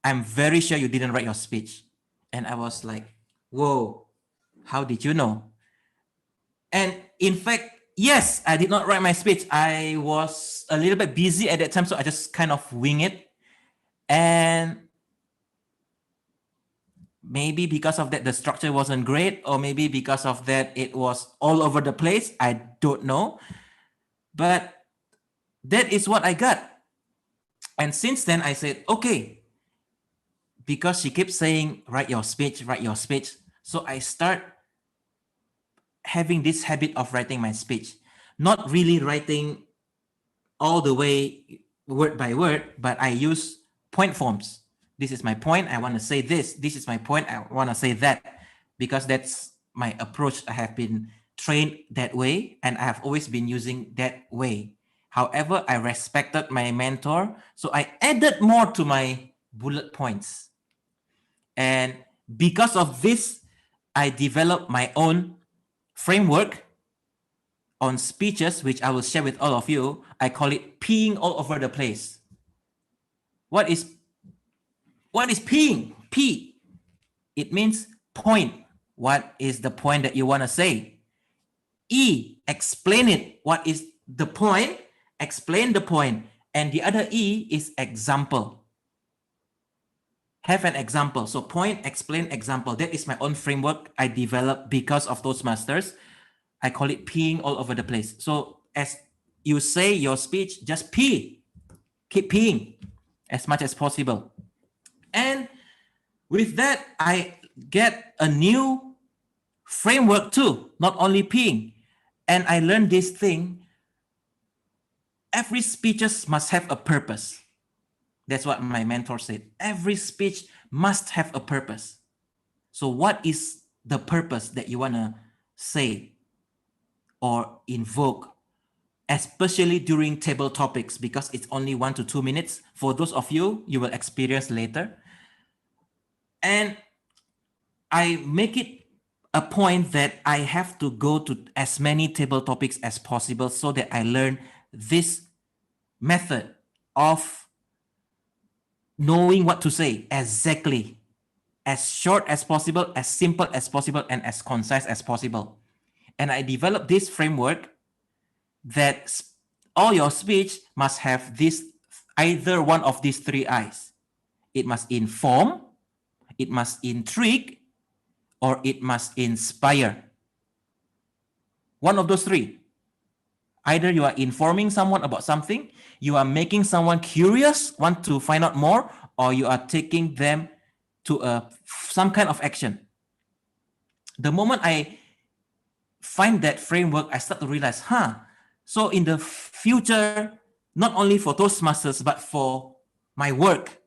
I'm very sure you didn't write your speech. And I was like, whoa, how did you know? And in fact, yes, I did not write my speech. I was a little bit busy at that time, so I just kind of wing it. And maybe because of that, the structure wasn't great, or maybe because of that, it was all over the place. I don't know. But that is what I got. And since then, I said, okay, because she keeps saying, write your speech, write your speech. So I start having this habit of writing my speech, not really writing all the way word by word, but I use point forms. This is my point. I want to say this. This is my point. I want to say that, because that's my approach. I have been trained that way, and I have always been using that way. However, I respected my mentor, so I added more to my bullet points. And because of this, I developed my own framework on speeches, which I will share with all of you. I call it peeing all over the place. What is peeing? P. It means point. What is the point that you want to say? E. Explain it. What is the point? Explain the point. And the other E is example. Have an example. So point, explain, example. That is my own framework I developed because of Toastmasters. I call it peeing all over the place. So as you say your speech, just pee. Keep peeing as much as possible. And with that, I get a new framework too, not only peeing. And I learned this thing. Every speeches must have a purpose. That's what my mentor said. Every speech must have a purpose. So what is the purpose that you want to say or invoke, especially during table topics, because it's only 1 to 2 minutes. For those of you, you will experience later. And I make it a point that I have to go to as many table topics as possible so that I learn this method of knowing what to say exactly, as short as possible, as simple as possible, and as concise as possible. And I developed this framework that all your speech must have this, either one of these 3 I's. It must inform, it must intrigue, or it must inspire. One of those 3. Either you are informing someone about something, you are making someone curious, want to find out more, or you are taking them to some kind of action. The moment I find that framework, I start to realize, so in the future, not only for Toastmasters, but for my work,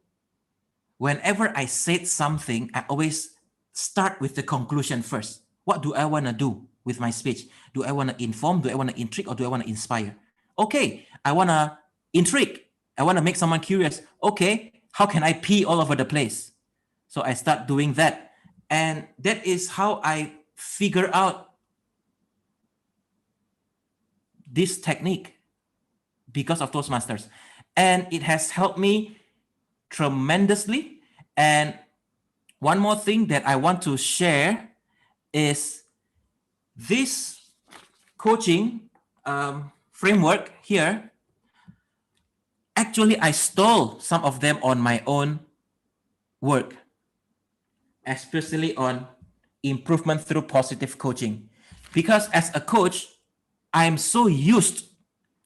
whenever I said something, I always start with the conclusion first. What do I want to do with my speech? Do I want to inform? Do I want to intrigue? Or do I want to inspire? Okay, I want to intrigue. I want to make someone curious. Okay, how can I pee all over the place? So I start doing that. And that is how I figure out this technique because of Toastmasters. And it has helped me tremendously. And one more thing that I want to share is this coaching framework here. Actually, I stole some of them on my own work, especially on improvement through positive coaching. Because as a coach, I'm so used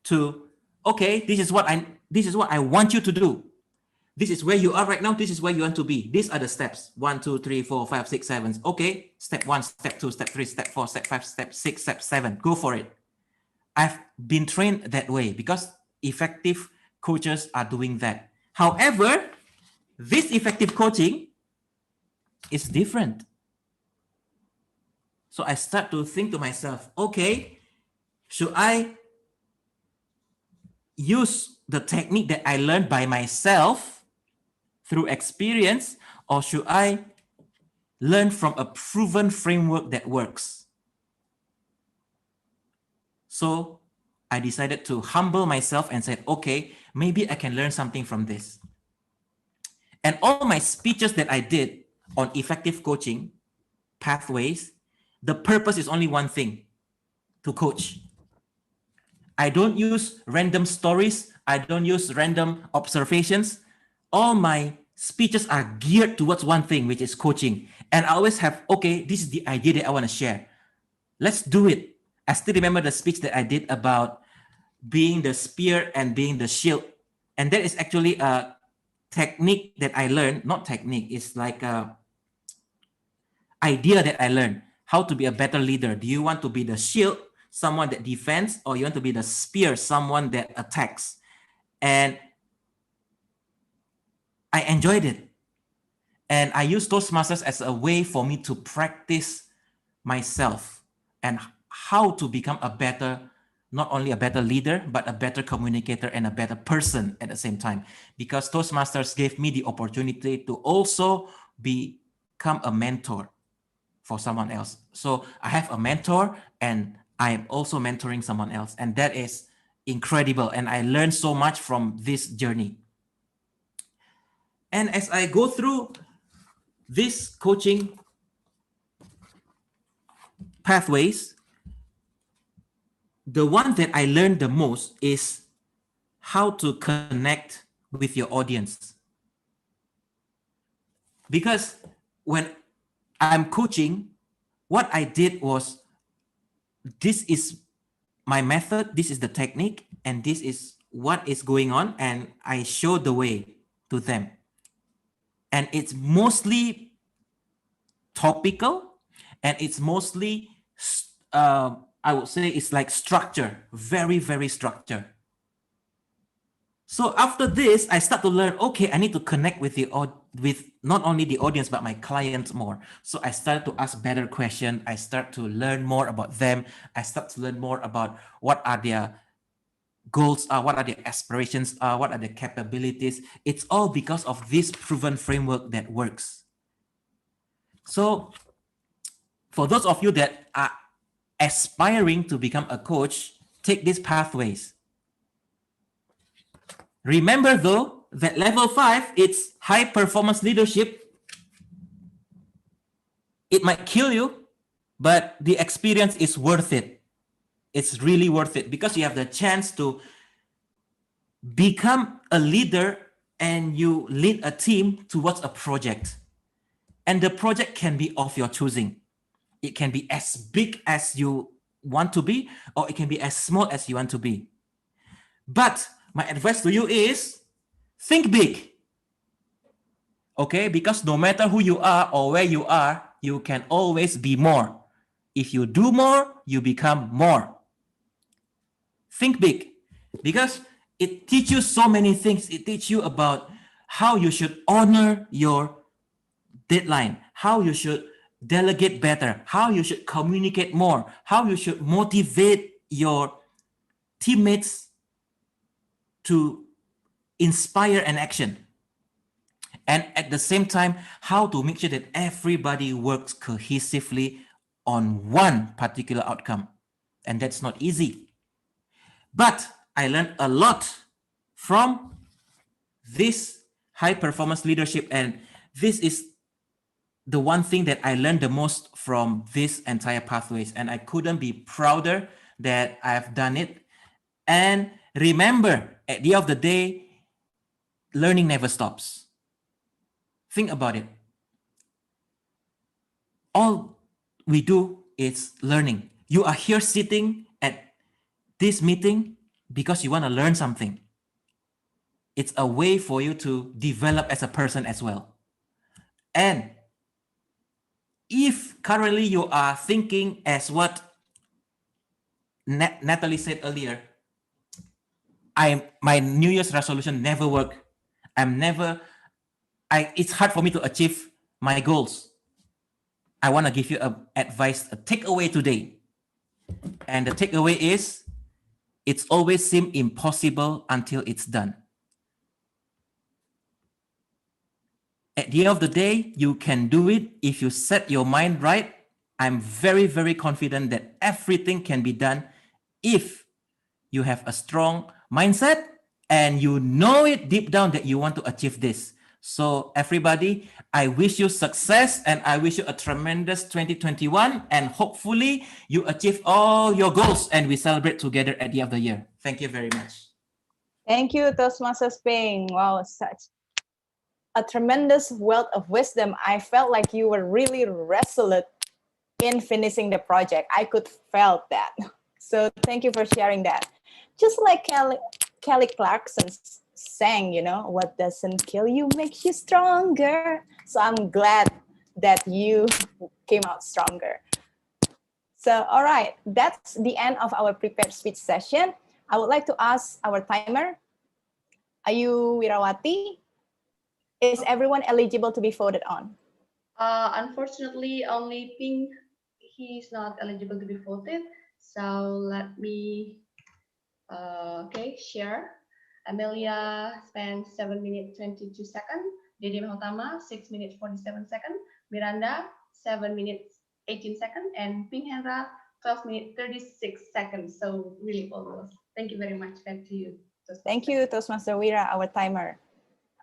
to, okay, this is what I want you to do. This is where you are right now. This is where you want to be. These are the steps. 1, 2, 3, 4, 5, 6, 7. Okay, step 1, step 2, step 3, step 4, step 5, step 6, step 7. Go for it. I've been trained that way because effective coaches are doing that. However, this effective coaching is different. So I start to think to myself, okay, should I use the technique that I learned by myself through experience, or should I learn from a proven framework that works? So I decided to humble myself and said, okay, maybe I can learn something from this. And all my speeches that I did on effective coaching pathways, the purpose is only one thing: to coach. I don't use random stories. I don't use random observations. All my speeches are geared towards one thing, which is coaching. And I always have, okay, this is the idea that I want to share. Let's do it. I still remember the speech that I did about being the spear and being the shield. And that is actually a technique that I learned, not technique, it's like a idea that I learned, how to be a better leader. Do you want to be the shield, someone that defends, or you want to be the spear, someone that attacks? And I enjoyed it. And I use Toastmasters as a way for me to practice myself and how to become a better, not only a better leader, but a better communicator and a better person at the same time. Because Toastmasters gave me the opportunity to also become a mentor for someone else. So I have a mentor and I am also mentoring someone else. And that is incredible. And I learned so much from this journey. And as I go through this coaching pathways, the one that I learned the most is how to connect with your audience. Because when I'm coaching, what I did was, this is my method, this is the technique, and this is what is going on, and I show the way to them. And it's mostly topical, and it's mostly, I would say it's like structure, very, very structured. So after this, I start to learn, okay, I need to connect with with not only the audience, but my clients more. So I started to ask better questions. I start to learn more about them. I start to learn more about what are their goals are, what are their aspirations are, what are their capabilities. It's all because of this proven framework that works. So for those of you that are aspiring to become a coach, take these pathways. Remember though, that level 5, it's high performance leadership. It might kill you, but the experience is worth it. It's really worth it because you have the chance to become a leader and you lead a team towards a project. And the project can be of your choosing. It can be as big as you want to be, or it can be as small as you want to be. But my advice to you is, think big. Okay, because no matter who you are or where you are, you can always be more. If you do more, you become more. Think big, because it teaches you so many things. It teaches you about how you should honor your deadline, how you should delegate better, how you should communicate more, how you should motivate your teammates to inspire an action. And at the same time, how to make sure that everybody works cohesively on one particular outcome. And that's not easy. But I learned a lot from this high performance leadership. And this is the one thing that I learned the most from this entire pathways. And I couldn't be prouder that I have done it. And remember, at the end of the day, learning never stops. Think about it. All we do is learning. You are here sitting at this meeting because you want to learn something. It's a way for you to develop as a person as well. And if currently you are thinking as what Natalie said earlier, my New Year's resolution never work. It's hard for me to achieve my goals. I want to give you a takeaway today. And the takeaway is, it's always seem impossible until it's done. At the end of the day, you can do it if you set your mind right. I'm very, very confident that everything can be done if you have a strong mindset and you know it deep down that you want to achieve this. So everybody, I wish you success and I wish you a tremendous 2021, and hopefully you achieve all your goals and we celebrate together at the end of the year. Thank you very much. Thank you, Toastmasters Ping. Wow, such a tremendous wealth of wisdom. I felt like you were really resolute in finishing the project. I could felt that. So thank you for sharing that. Just like Kelly Clarkson sang, you know, what doesn't kill you makes you stronger. So I'm glad that you came out stronger. So, all right, that's the end of our prepared speech session. I would like to ask our timer, Ayu Wirawati. Is everyone eligible to be voted on? Unfortunately, only Pink, he's not eligible to be voted. So let me, okay, share. Amelia spent 7 minutes 22 seconds. Dede Mahotama 6 minutes 47 seconds. Miranda 7 minutes 18 seconds. And Pink Hendra 12 minutes 36 seconds. So really almost. Thank you very much. Back to you. Thank you, Toastmaster Wira, our timer.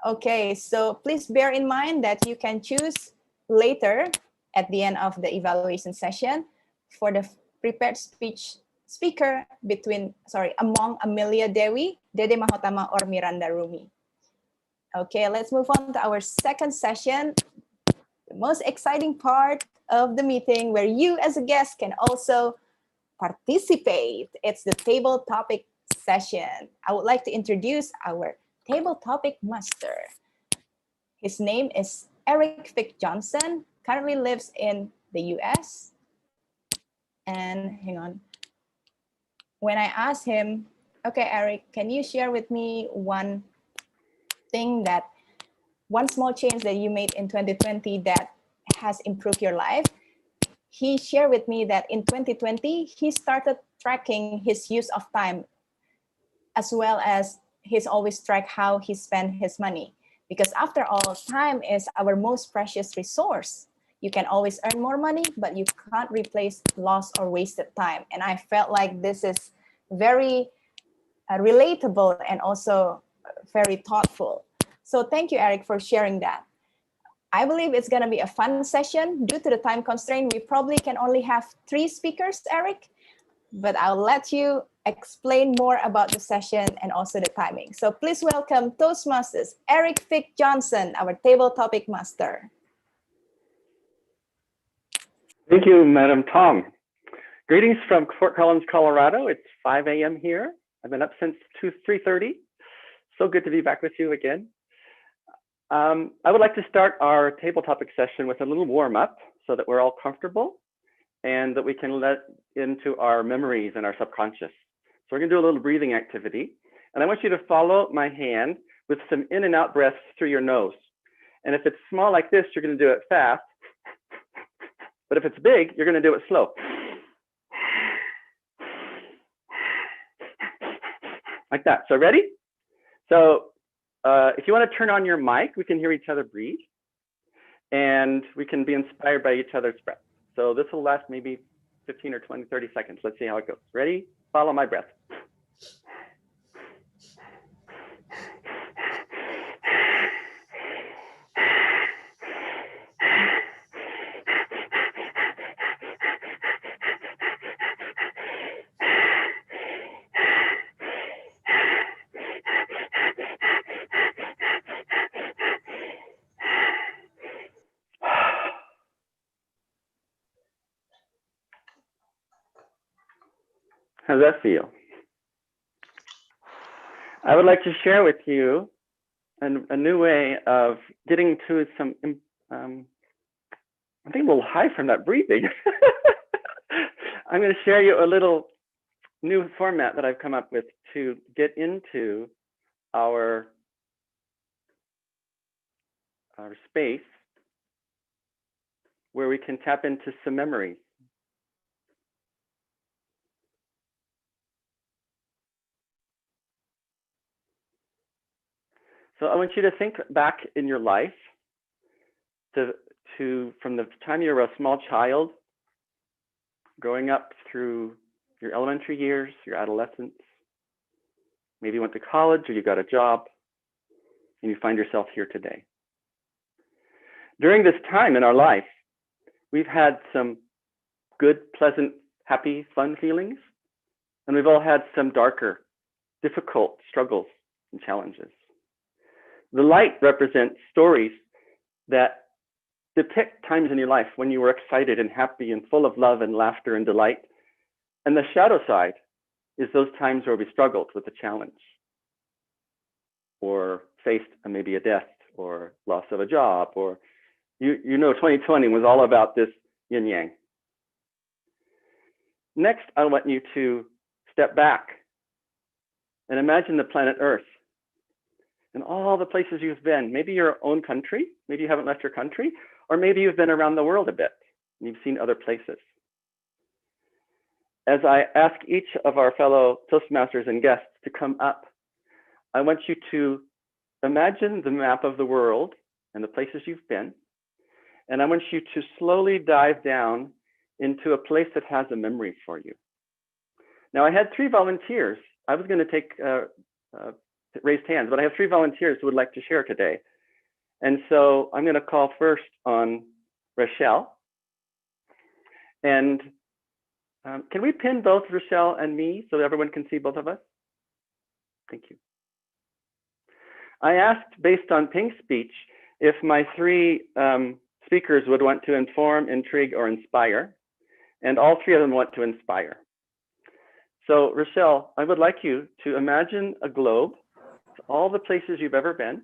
Okay, so please bear in mind that you can choose later at the end of the evaluation session for the prepared speech speaker among Amelia Dewi, Dede Mahotama, or Miranda Rumi. Okay, let's move on to our second session, the most exciting part of the meeting where you as a guest can also participate. It's the table topic session. I would like to introduce our table topic master. His name is Eric Fick Johnson, currently lives in the US. And hang on. When I asked him, okay, Eric, can you share with me one small change that you made in 2020 that has improved your life? He shared with me that in 2020, he started tracking his use of time, as well as he's always tracked how he spent his money. Because after all, time is our most precious resource. You can always earn more money, but you can't replace lost or wasted time. And I felt like this is very relatable and also very thoughtful. So thank you, Eric, for sharing that. I believe it's going to be a fun session. Due to the time constraint, we probably can only have 3 speakers, Eric, but I'll let you explain more about the session and also the timing. So please welcome Toastmasters, Eric Fick Johnson, our table topic master. Thank you, Madam Tom. Greetings from Fort Collins, Colorado. It's 5 a.m. here. I've been up since 3:30. So good to be back with you again. I would like to start our table topic session with a little warm up so that we're all comfortable and that we can let into our memories and our subconscious. So we're gonna do a little breathing activity. And I want you to follow my hand with some in and out breaths through your nose. And if it's small like this, you're gonna do it fast. But if it's big, you're gonna do it slow. Like that. So ready? So if you want to turn on your mic, we can hear each other breathe. And we can be inspired by each other's breath. So this will last maybe 15 or 20, 30 seconds. Let's see how it goes. Ready? Follow my breath. How does that feel? I would like to share with you a new way of getting to some, I think a little high from that breathing. I'm going to share you a little new format that I've come up with to get into our space where we can tap into some memories. So I want you to think back in your life to from the time you were a small child, growing up through your elementary years, your adolescence. Maybe you went to college or you got a job and you find yourself here today. During this time in our life, we've had some good, pleasant, happy, fun feelings, and we've all had some darker, difficult struggles and challenges. The light represents stories that depict times in your life when you were excited and happy and full of love and laughter and delight. And the shadow side is those times where we struggled with a challenge or faced maybe a death or loss of a job, or you know 2020 was all about this yin yang. Next, I want you to step back and imagine the planet Earth. in all the places you've been, maybe your own country, maybe you haven't left your country, or maybe you've been around the world a bit and you've seen other places. As I ask each of our fellow Toastmasters and guests to come up, I want you to imagine the map of the world and the places you've been, and I want you to slowly dive down into a place that has a memory for you. Now, I had 3 volunteers. I was going to take raised hands, but I have 3 volunteers who would like to share today. And so I'm going to call first on Rochelle. And can we pin both Rochelle and me so that everyone can see both of us? Thank you. I asked, based on Pink's speech, if my 3 speakers would want to inform, intrigue, or inspire. And all 3 of them want to inspire. So Rochelle, I would like you to imagine a globe, all the places you've ever been,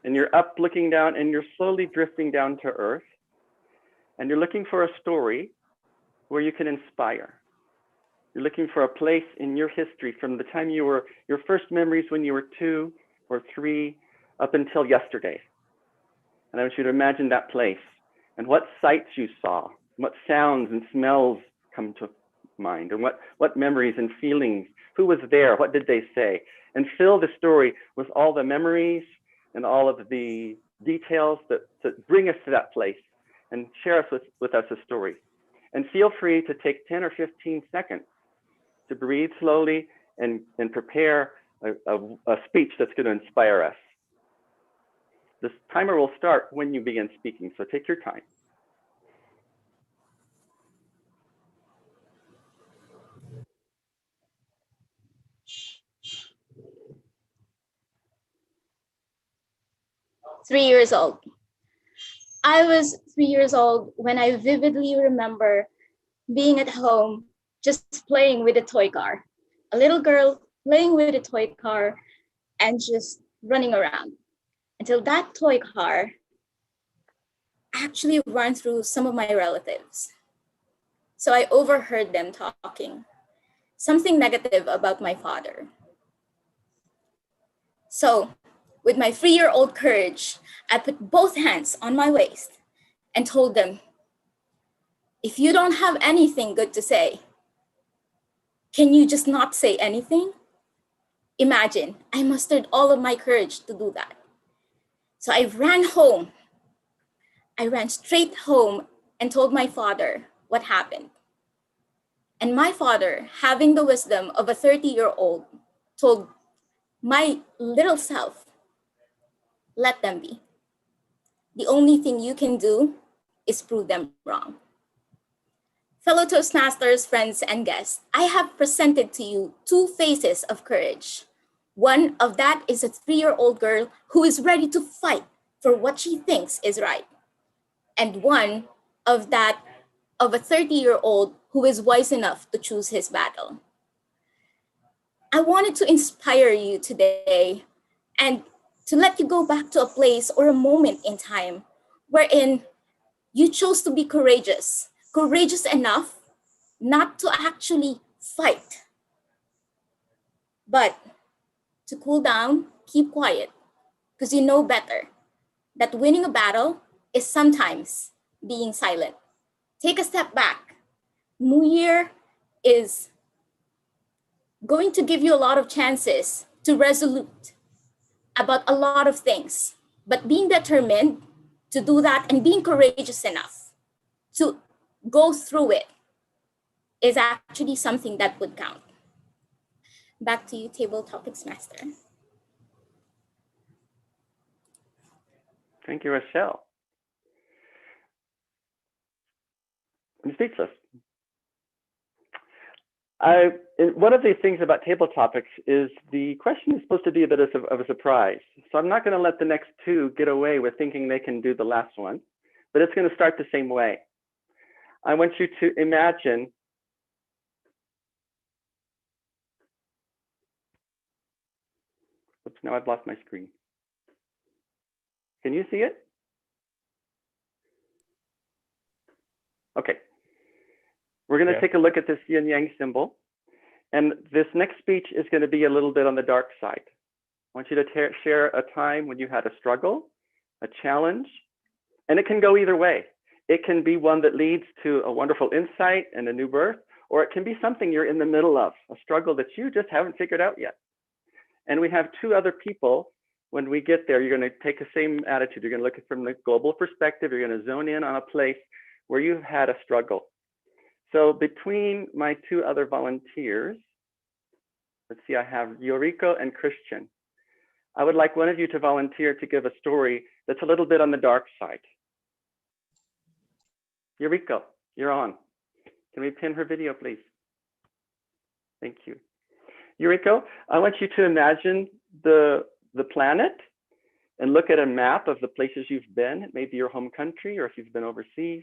and you're up looking down and you're slowly drifting down to earth, and you're looking for a story where you can inspire. You're looking for a place in your history from the time you were, your first memories when you were 2 or 3 up until yesterday. And I want you to imagine that place and what sights you saw, what sounds and smells come to mind, and what memories and feelings, who was there, what did they say, and fill the story with all the memories and all of the details that bring us to that place, and share with us a story. And feel free to take 10 or 15 seconds to breathe slowly and prepare a speech that's going to inspire us. This timer will start when you begin speaking, so take your time. Three years old. I was 3 years old when I vividly remember being at home, just playing with a toy car. A little girl playing with a toy car and just running around until that toy car actually ran through some of my relatives. So I overheard them talking something negative about my father. So with my 3-year-old courage, I put both hands on my waist and told them, if you don't have anything good to say, can you just not say anything? Imagine, I mustered all of my courage to do that. So I ran home. I ran straight home and told my father what happened. And my father, having the wisdom of a 30-year-old, told my little self, let them be. The only thing you can do is prove them wrong. Fellow Toastmasters, friends, and guests, I have presented to you 2 faces of courage. One of that is a 3-year-old girl who is ready to fight for what she thinks is right. And one of that of a 30-year-old who is wise enough to choose his battle. I wanted to inspire you today and to let you go back to a place or a moment in time wherein you chose to be courageous enough not to actually fight, but to cool down, keep quiet, because you know better that winning a battle is sometimes being silent. Take a step back. New Year is going to give you a lot of chances to resolute about a lot of things, but being determined to do that and being courageous enough to go through it is actually something that would count. Back to you, Table Topics Master. Thank you, Rochelle. I'm speechless. One of the things about table topics is the question is supposed to be a bit of a surprise. So I'm not going to let the next 2 get away with thinking they can do the last one, but it's going to start the same way. I want you to imagine oops, now I've lost my screen. Can you see it? Okay. We're going to take a look at this yin yang symbol. And this next speech is going to be a little bit on the dark side. I want you to share a time when you had a struggle, a challenge, and it can go either way. It can be one that leads to a wonderful insight and a new birth, or it can be something you're in the middle of, a struggle that you just haven't figured out yet. And we have two other people. When we get there, you're going to take the same attitude. You're going to look at it from the global perspective. You're going to zone in on a place where you've had a struggle. So between my two other volunteers, let's see, I have Yoriko and Christian. I would like one of you to volunteer to give a story that's a little bit on the dark side. Yoriko, you're on. Can we pin her video, please? Thank you. Yoriko, I want you to imagine the planet and look at a map of the places you've been. It may be your home country or if you've been overseas.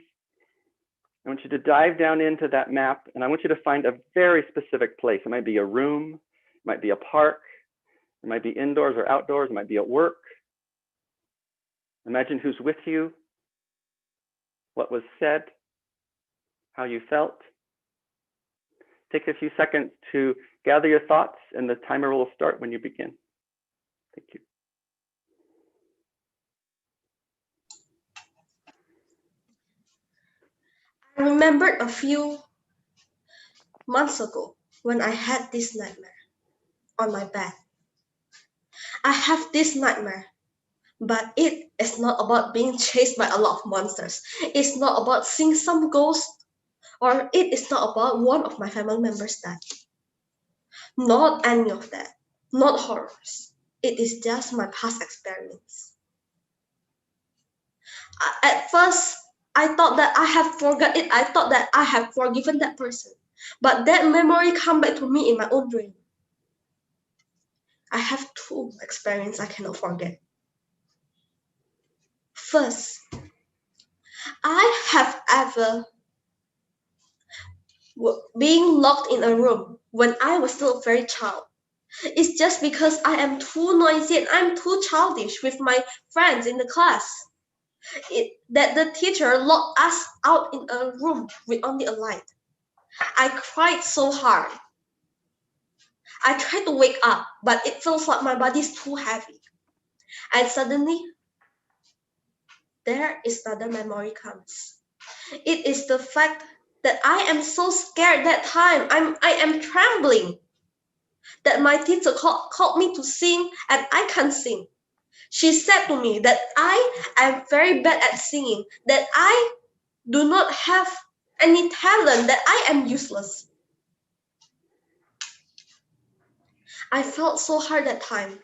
I want you to dive down into that map and I want you to find a very specific place. It might be a room, it might be a park, it might be indoors or outdoors, it might be at work. Imagine who's with you, what was said, how you felt. Take a few seconds to gather your thoughts and the timer will start when you begin. Thank you. I remembered a few months ago when I had this nightmare on my bed. I have this nightmare, but it is not about being chased by a lot of monsters. It's not about seeing some ghost, or it is not about one of my family members died. Not any of that, not horrors. It is just my past experience. At first, I thought that I have forgot it. I thought that I have forgiven that person. But that memory come back to me in my own dream. I have two experiences I cannot forget. First, I have ever being locked in a room when I was still a very child. It's just because I am too noisy and I'm too childish with my friends in the class. That the teacher locked us out in a room with only a light. I cried so hard. I tried to wake up, but it feels like my body is too heavy. And suddenly, there is another memory comes. It is the fact that I am so scared that time. I am trembling. That my teacher called me to sing and I can't sing. She said to me that I am very bad at singing, that I do not have any talent, that I am useless. I felt so hard that time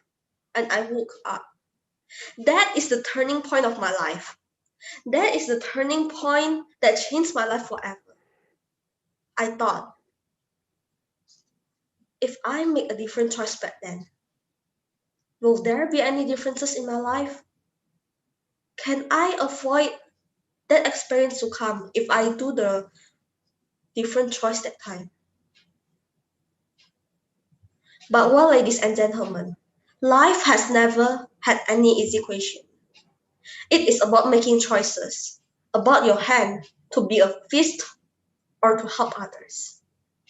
and I woke up. That is the turning point of my life. That is the turning point that changed my life forever. I thought, if I make a different choice back then, will there be any differences in my life? Can I avoid that experience to come if I do the different choice that time? But well, ladies and gentlemen, life has never had any easy question. It is about making choices, about your hand to be a fist or to help others.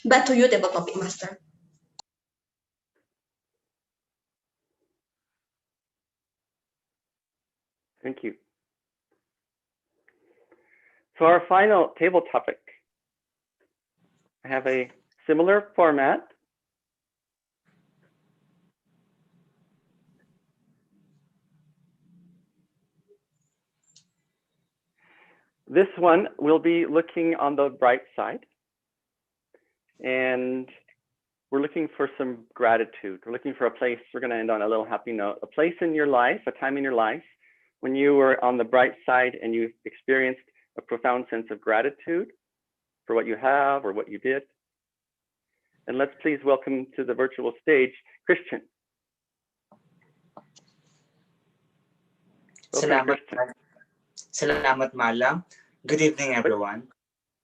Back to you, table topic master. Thank you. So our final table topic, I have a similar format. This one will be looking on the bright side. And we're looking for some gratitude. We're looking for a place, we're going to end on a little happy note, a place in your life, a time in your life when you were on the bright side and you experienced a profound sense of gratitude for what you have or what you did. And let's please welcome to the virtual stage, Christian. Salamat malam. Good evening, everyone.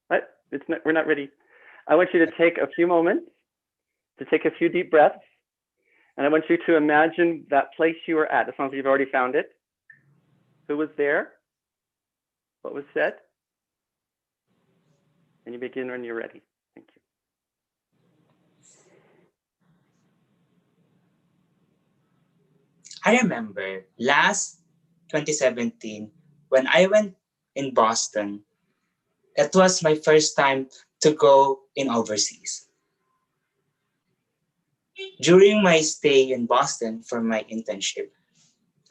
What? We're not ready. I want you to take a few moments to take a few deep breaths. And I want you to imagine that place you were at. It sounds like you've already found it. Who was there? What was said? And you begin when you're ready. Thank you. I remember last 2017 when I went in Boston. That was my first time to go in overseas. During my stay in Boston for my internship,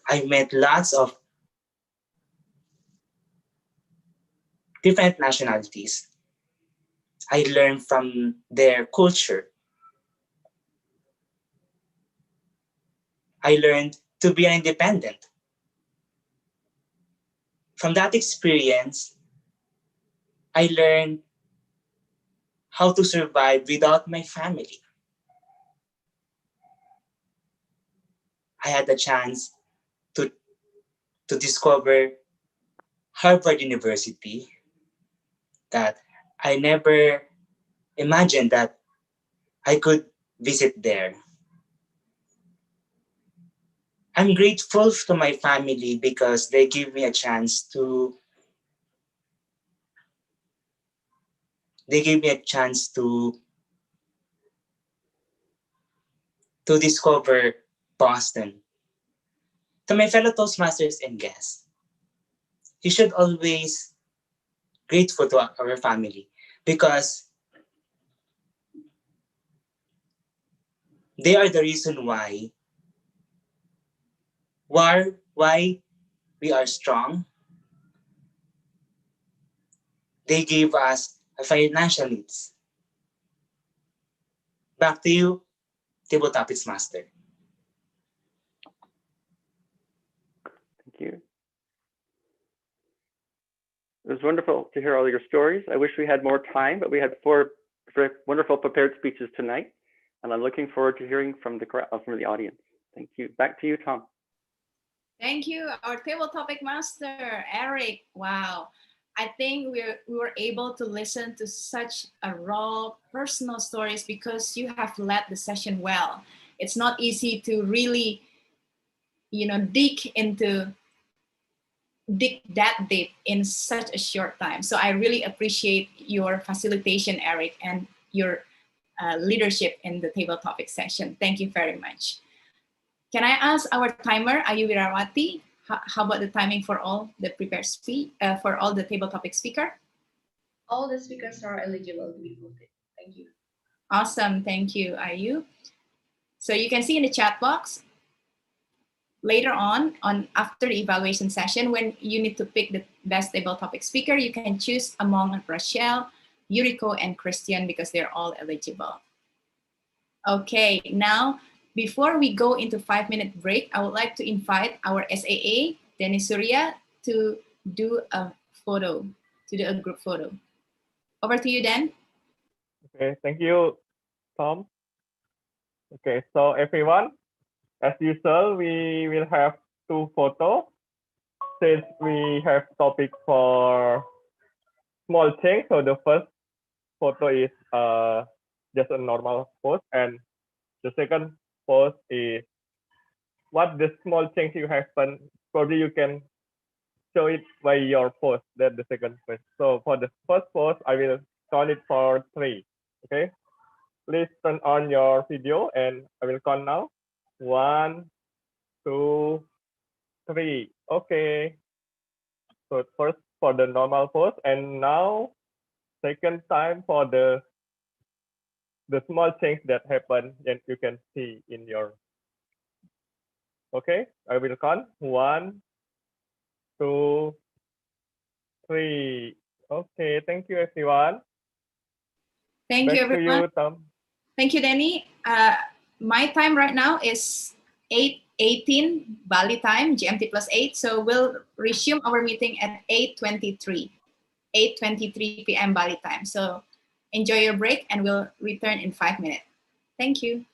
I met lots of different nationalities. I learned from their culture. I learned to be independent. From that experience, I learned how to survive without my family. I had the chance to, to discover Harvard University that I never imagined that I could visit there. I'm grateful to my family because they give me a chance to discover Boston. To my fellow Toastmasters and guests, you should always grateful to our family because they are the reason why we are strong. They give us a financial needs. Back to you, Table Topics Master. Thank you. It was wonderful to hear all your stories. I wish we had more time, but we had four wonderful prepared speeches tonight, and I'm looking forward to hearing from the audience. Thank you. Back to you, Tom. Thank you, our table topic master, Eric. Wow. I think we were able to listen to such a raw personal stories because you have led the session well. It's not easy to really, dig that deep in such a short time. So I really appreciate your facilitation, Eric, and your leadership in the table topic session. Thank you very much. Can I ask our timer, Ayu Wirawati, how about the timing for all the prepared for all the table topic speaker? All the speakers are eligible to be voted. Thank you. Awesome, thank you, Ayu. So you can see in the chat box, later on after the evaluation session, when you need to pick the best table topic speaker, you can choose among Rachel, Yuriko, and Christian because they're all eligible. Okay, now before we go into 5-minute break, I would like to invite our SAA, Dennis Surya, to do a group photo. Over to you, Dan. Okay, thank you, Tom. Okay, so everyone, as usual, we will have 2 photos. Since we have topic for small change, so the first photo is just a normal pose, and the second pose is what the small change you happen. Probably you can show it by your pose. That's the second pose. So for the first pose, I will count it for 3. Okay, please turn on your video, and I will count now. 1, 2, 3. Okay. So first for the normal pose, and now second time for the small change that happen, and you can see in your. Okay, I will count. 1, 2, 3. Okay, thank you, everyone. Thank you, everyone. Back to you, Tom. Thank you, Danny. My time right now is 8:18 Bali time, GMT +8. So we'll resume our meeting at 8:23 p.m. Bali time. So enjoy your break and we'll return in 5 minutes. Thank you.